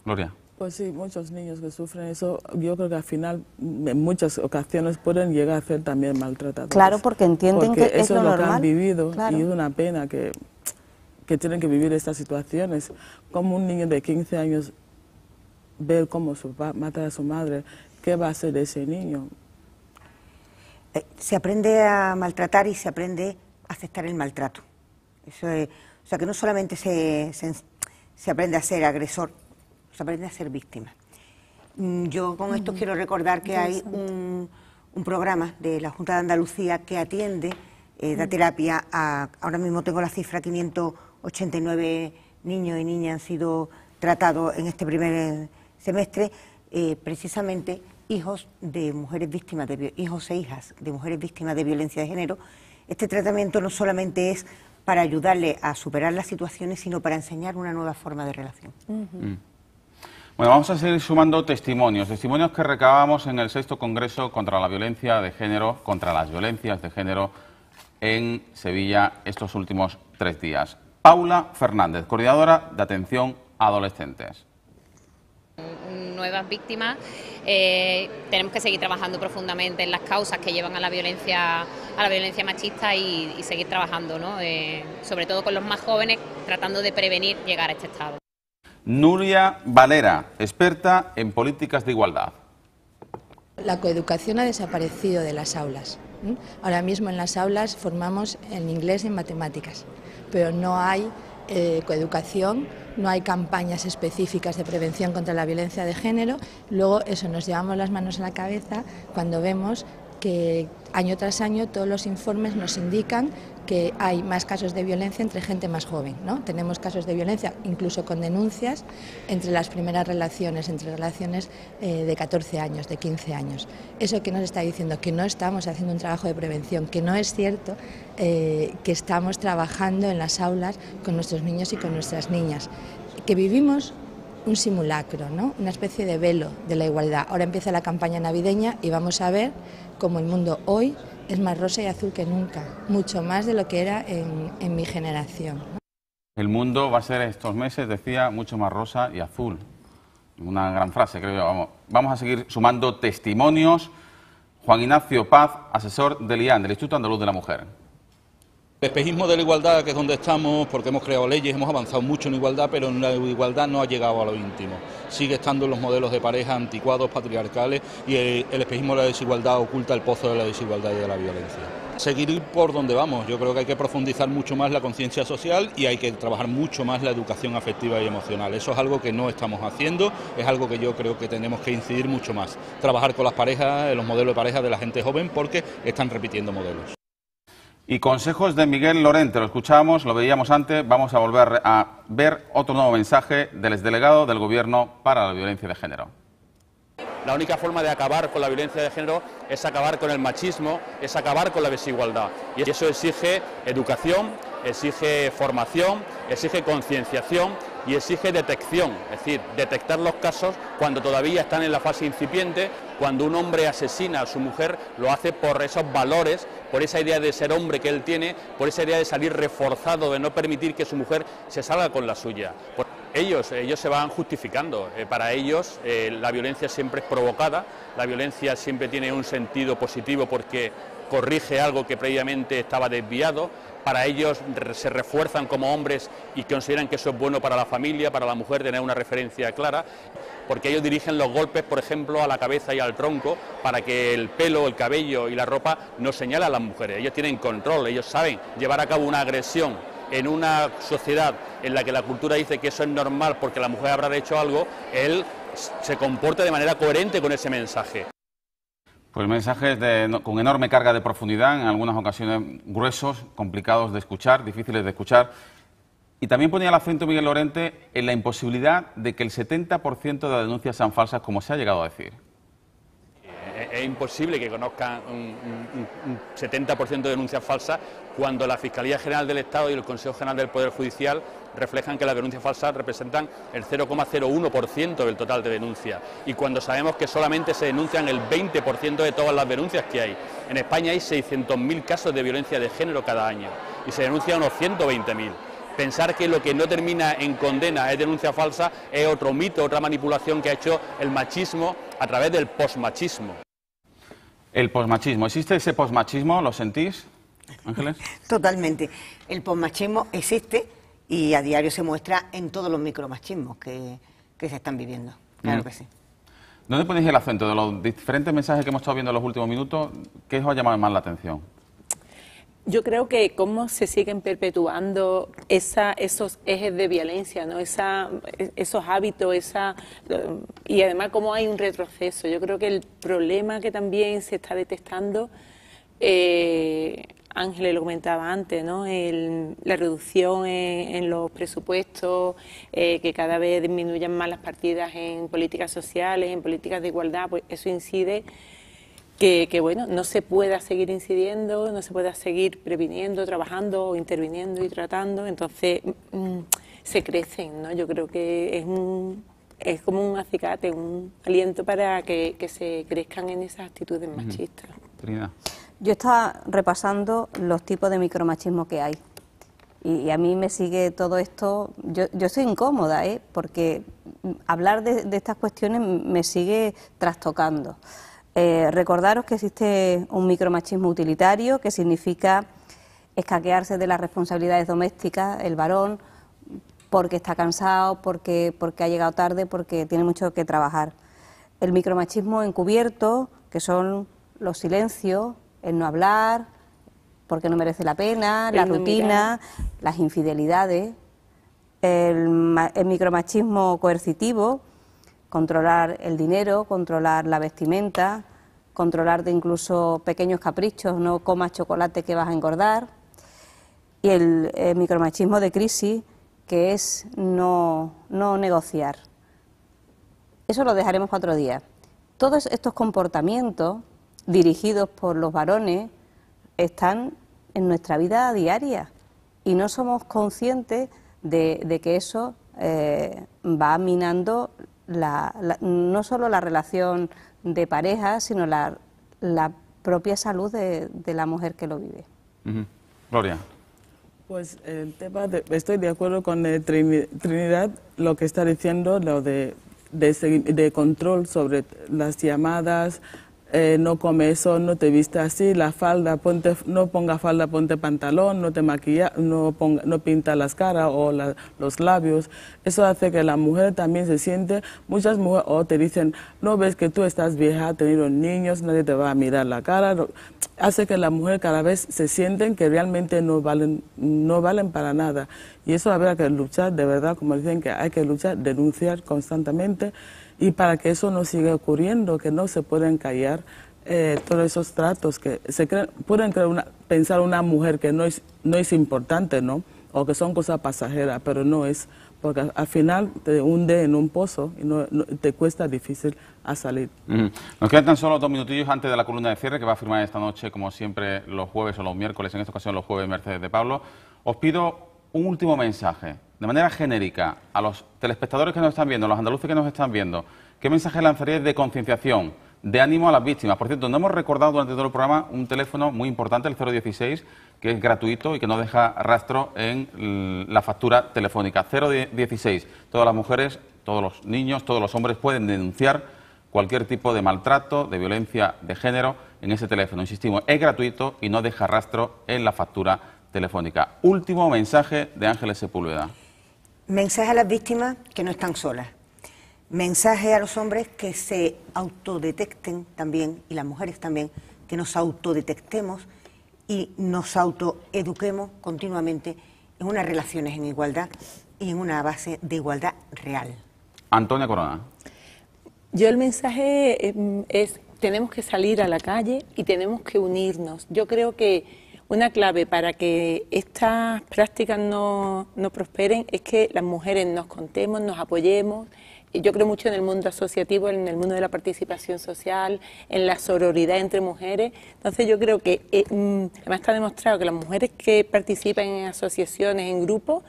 Gloria. Pues sí, muchos niños que sufren eso, yo creo que al final, en muchas ocasiones, pueden llegar a ser también maltratados. Claro, porque entienden que es lo normal. Eso es lo que han vivido, claro. Y es una pena que tienen que vivir estas situaciones. Como un niño de 15 años ver cómo su papá mata a su madre, ¿qué va a hacer de ese niño? Se aprende a maltratar y se aprende a aceptar el maltrato. Eso es, o sea, que no solamente se aprende a ser agresor, se aprende a ser víctima. Yo con esto quiero recordar que hay un programa de la Junta de Andalucía que atiende, da terapia a, ahora mismo tengo la cifra, 589 niños y niñas han sido tratados en este primer semestre, precisamente hijos de mujeres víctimas, hijos e hijas de mujeres víctimas de violencia de género. Este tratamiento no solamente es para ayudarle a superar las situaciones, sino para enseñar una nueva forma de relación. Bueno, vamos a seguir sumando testimonios que recabamos en el 6º Congreso contra la Violencia de Género, contra las violencias de género en Sevilla estos últimos 3 días. Paula Fernández, coordinadora de atención a adolescentes. Nuevas víctimas, tenemos que seguir trabajando profundamente en las causas que llevan a la violencia machista y seguir trabajando, ¿no? Sobre todo con los más jóvenes, tratando de prevenir llegar a este estado. Nuria Valera, experta en políticas de igualdad. La coeducación ha desaparecido de las aulas. Ahora mismo en las aulas formamos en inglés y en matemáticas, pero no hay coeducación, no hay campañas específicas de prevención contra la violencia de género. Luego eso, nos llevamos las manos a la cabeza cuando vemos que año tras año todos los informes nos indican que hay más casos de violencia entre gente más joven, ¿no? Tenemos casos de violencia, incluso con denuncias, entre las primeras relaciones, entre relaciones de 14 años, de 15 años. ¿Eso qué nos está diciendo? Que no estamos haciendo un trabajo de prevención, que no es cierto que estamos trabajando en las aulas con nuestros niños y con nuestras niñas, que vivimos un simulacro, ¿no? Una especie de velo de la igualdad. Ahora empieza la campaña navideña y vamos a ver cómo el mundo hoy es más rosa y azul que nunca, mucho más de lo que era en mi generación. El mundo va a ser estos meses, decía, mucho más rosa y azul. Una gran frase, creo yo. Vamos a seguir sumando testimonios. Juan Ignacio Paz, asesor del IAN, del Instituto Andaluz de la Mujer. El espejismo de la igualdad, que es donde estamos, porque hemos creado leyes, hemos avanzado mucho en igualdad, pero en la igualdad no ha llegado a lo íntimo. Sigue estando en los modelos de pareja anticuados, patriarcales, y el espejismo de la desigualdad oculta el pozo de la desigualdad y de la violencia. Seguir por donde vamos. Yo creo que hay que profundizar mucho más la conciencia social y hay que trabajar mucho más la educación afectiva y emocional. Eso es algo que no estamos haciendo, es algo que yo creo que tenemos que incidir mucho más. Trabajar con las parejas, los modelos de pareja de la gente joven, porque están repitiendo modelos. Y consejos de Miguel Lorente, lo escuchábamos, lo veíamos antes, vamos a volver a ver otro nuevo mensaje del exdelegado del Gobierno para la violencia de género. La única forma de acabar con la violencia de género es acabar con el machismo, es acabar con la desigualdad. Y eso exige educación, exige formación, exige concienciación y exige detección. Es decir, detectar los casos cuando todavía están en la fase incipiente. Cuando un hombre asesina a su mujer, lo hace por esos valores, por esa idea de ser hombre que él tiene, por esa idea de salir reforzado, de no permitir que su mujer se salga con la suya. Ellos se van justificando. Para ellos la violencia siempre es provocada, la violencia siempre tiene un sentido positivo porque corrige algo que previamente estaba desviado. Para ellos se refuerzan como hombres y consideran que eso es bueno para la familia, para la mujer, tener una referencia clara, porque ellos dirigen los golpes, por ejemplo, a la cabeza y al tronco, para que el pelo, el cabello y la ropa no señalen a las mujeres. Ellos tienen control, ellos saben llevar a cabo una agresión en una sociedad en la que la cultura dice que eso es normal porque la mujer habrá hecho algo, él se comporta de manera coherente con ese mensaje. Pues mensajes con enorme carga de profundidad, en algunas ocasiones gruesos, complicados de escuchar, difíciles de escuchar. Y también ponía el acento Miguel Lorente en la imposibilidad de que el 70% de las denuncias sean falsas, como se ha llegado a decir. Es imposible que conozcan un 70% de denuncias falsas cuando la Fiscalía General del Estado y el Consejo General del Poder Judicial reflejan que las denuncias falsas representan el 0,01% del total de denuncias y cuando sabemos que solamente se denuncian el 20% de todas las denuncias que hay. En España hay 600.000 casos de violencia de género cada año y se denuncian unos 120.000. Pensar que lo que no termina en condena es denuncia falsa es otro mito, otra manipulación que ha hecho el machismo a través del posmachismo. El posmachismo, ¿existe ese posmachismo? ¿Lo sentís, Ángeles? Totalmente. El posmachismo existe y a diario se muestra en todos los micromachismos que se están viviendo. Claro que sí. ¿Dónde ponéis el acento? De los diferentes mensajes que hemos estado viendo en los últimos minutos, ¿qué os ha llamado más la atención? Yo creo que cómo se siguen perpetuando esos ejes de violencia, ¿no? Esos hábitos, y además cómo hay un retroceso. Yo creo que el problema que también se está detectando, Ángeles lo comentaba antes, ¿no? La reducción en los presupuestos, que cada vez disminuyan más las partidas en políticas sociales, en políticas de igualdad, pues eso incide que bueno, no se pueda seguir incidiendo, no se pueda seguir previniendo, trabajando, interviniendo y tratando, entonces se crecen, ¿no? Yo creo que es como un acicate, un aliento para que se crezcan en esas actitudes machistas. Yo estaba repasando los tipos de micromachismo que hay y a mí me sigue todo esto, yo estoy incómoda, porque hablar de estas cuestiones me sigue trastocando. Recordaros que existe un micromachismo utilitario, que significa escaquearse de las responsabilidades domésticas, el varón, porque está cansado, porque ha llegado tarde, porque tiene mucho que trabajar. El micromachismo encubierto, que son los silencios, el no hablar, porque no merece la pena, la rutina, las infidelidades. El micromachismo coercitivo, controlar el dinero, controlar la vestimenta, controlarte incluso pequeños caprichos, no comas chocolate que vas a engordar. Y el micromachismo de crisis, que es no negociar. Eso lo dejaremos para otro día. Todos estos comportamientos dirigidos por los varones están en nuestra vida diaria y no somos conscientes de que eso va minando no solo la relación de pareja, sino la propia salud de la mujer que lo vive. Gloria. Pues el tema, estoy de acuerdo con Trinidad, lo que está diciendo, lo de control sobre las llamadas, no come eso, no te viste así, la falda, no ponga falda, ponte pantalón, no te maquilla, no pinta las caras o los labios. Eso hace que la mujer también se siente, muchas mujeres o te dicen, no ves que tú estás vieja, has tenido niños, nadie te va a mirar la cara. Hace que la mujer cada vez se sienten que realmente no valen para nada. Y eso habrá que luchar, de verdad, como dicen, que hay que luchar, denunciar constantemente, y para que eso no siga ocurriendo, que no se pueden callar todos esos tratos que pueden pensar una mujer que no es importante, ¿no? O que son cosas pasajeras, pero no es, porque al final te hunde en un pozo y te cuesta difícil a salir. Nos quedan tan solo 2 minutillos antes de la columna de cierre que va a firmar esta noche, como siempre, los jueves o los miércoles, en esta ocasión los jueves, Mercedes de Pablo. Os pido un último mensaje, de manera genérica, a los telespectadores que nos están viendo, a los andaluces que nos están viendo. ¿Qué mensaje lanzaríais de concienciación, de ánimo a las víctimas? Por cierto, no hemos recordado durante todo el programa un teléfono muy importante, el 016, que es gratuito y que no deja rastro en la factura telefónica. 016. Todas las mujeres, todos los niños, todos los hombres pueden denunciar cualquier tipo de maltrato, de violencia de género en ese teléfono. Insistimos, es gratuito y no deja rastro en la factura telefónica. Último mensaje de Ángeles Sepúlveda. Mensaje a las víctimas que no están solas. Mensaje a los hombres que se autodetecten también, y las mujeres también, que nos autodetectemos y nos autoeduquemos continuamente en unas relaciones en igualdad y en una base de igualdad real. Antonia Corona. Yo el mensaje es, tenemos que salir a la calle y tenemos que unirnos. Yo creo que una clave para que estas prácticas no prosperen es que las mujeres nos contemos, nos apoyemos. Yo creo mucho en el mundo asociativo, en el mundo de la participación social, en la sororidad entre mujeres. Entonces yo creo que además está demostrado que las mujeres que participan en asociaciones, en grupos,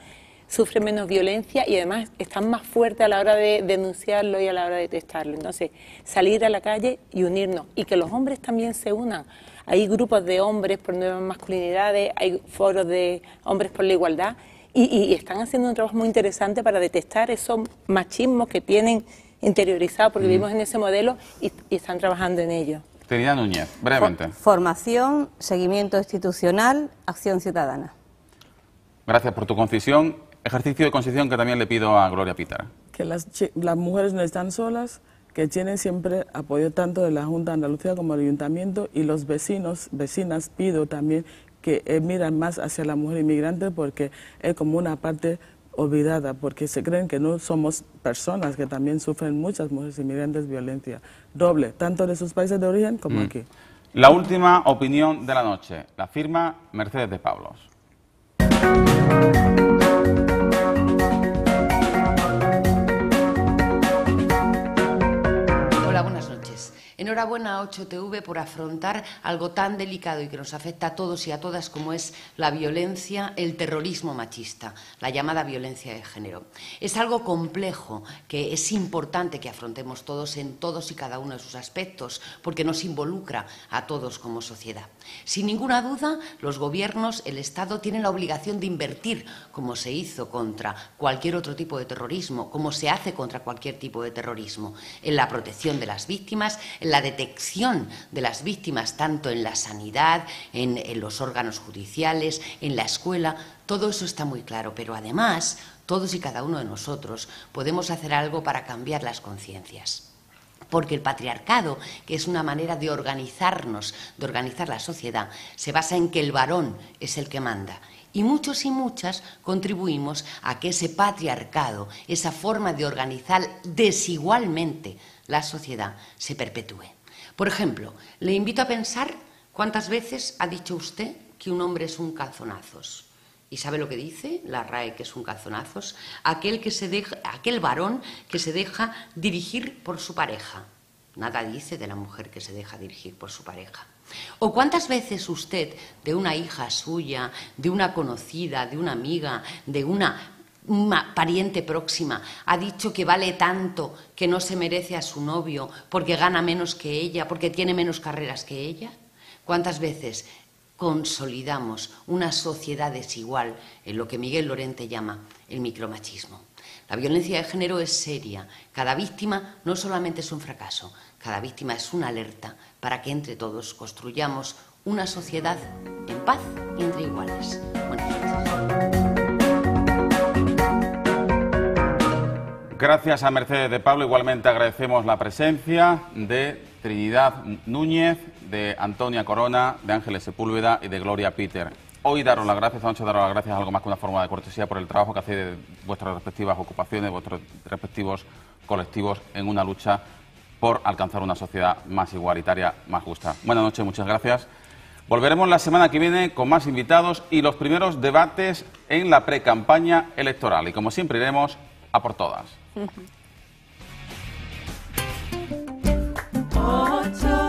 sufren menos violencia y además están más fuertes a la hora de denunciarlo y a la hora de detectarlo. Entonces, salir a la calle y unirnos, y que los hombres también se unan. Hay grupos de hombres por nuevas masculinidades, hay foros de hombres por la igualdad, y están haciendo un trabajo muy interesante para detectar esos machismos que tienen interiorizados, porque vivimos en ese modelo y están trabajando en ello. Trinidad Núñez, brevemente. Formación, seguimiento institucional, acción ciudadana. Gracias por tu concisión. Ejercicio de concisión que también le pido a Gloria Pítara. Que las mujeres no están solas, que tienen siempre apoyo tanto de la Junta de Andalucía como del Ayuntamiento, y los vecinas pido también que miran más hacia la mujer inmigrante, porque es como una parte olvidada, porque se creen que no somos personas, que también sufren muchas mujeres inmigrantes violencia doble, tanto de sus países de origen como aquí. La última opinión de la noche la firma Mercedes de Pablos. Hola, buenas noches. Enhorabuena a 8TV por afrontar algo tan delicado y que nos afecta a todos y a todas como es la violencia, el terrorismo machista, la llamada violencia de género. Es algo complejo que es importante que afrontemos todos en todos y cada uno de sus aspectos, porque nos involucra a todos como sociedad. Sin ninguna duda, los gobiernos, el Estado, tienen la obligación de invertir, como se hizo contra cualquier otro tipo de terrorismo, como se hace contra cualquier tipo de terrorismo, en la protección de las víctimas, en la detección de las víctimas, tanto en la sanidad, en los órganos judiciales, en la escuela. Todo eso está muy claro, pero además, todos y cada uno de nosotros podemos hacer algo para cambiar las conciencias. Porque el patriarcado, que es una manera de organizarnos, de organizar la sociedad, se basa en que el varón es el que manda. Y muchos y muchas contribuimos a que ese patriarcado, esa forma de organizar desigualmente la sociedad, se perpetúe. Por ejemplo, le invito a pensar cuántas veces ha dicho usted que un hombre es un calzonazos. ¿Y sabe lo que dice la RAE que es un calzonazos? Aquel varón que se deja dirigir por su pareja. Nada dice de la mujer que se deja dirigir por su pareja. ¿O cuántas veces usted, de una hija suya, de una conocida, de una amiga, de una pariente próxima, ha dicho que vale tanto que no se merece a su novio porque gana menos que ella, porque tiene menos carreras que ella? ¿Cuántas veces consolidamos una sociedad desigual en lo que Miguel Lorente llama el micromachismo? La violencia de género es seria. Cada víctima no solamente es un fracaso, cada víctima es una alerta para que entre todos construyamos una sociedad en paz y entre iguales. Buenas noches. Gracias a Mercedes de Pablo. Igualmente agradecemos la presencia de Trinidad Núñez, de Antonia Corona, de Ángeles Sepúlveda y de Gloria Peter. Hoy daros las gracias, esta noche daros las gracias, algo más que una forma de cortesía, por el trabajo que hacéis de vuestras respectivas ocupaciones, vuestros respectivos colectivos en una lucha por alcanzar una sociedad más igualitaria, más justa. Buenas noches, muchas gracias. Volveremos la semana que viene con más invitados y los primeros debates en la pre-campaña electoral. Y como siempre iremos a por todas. 8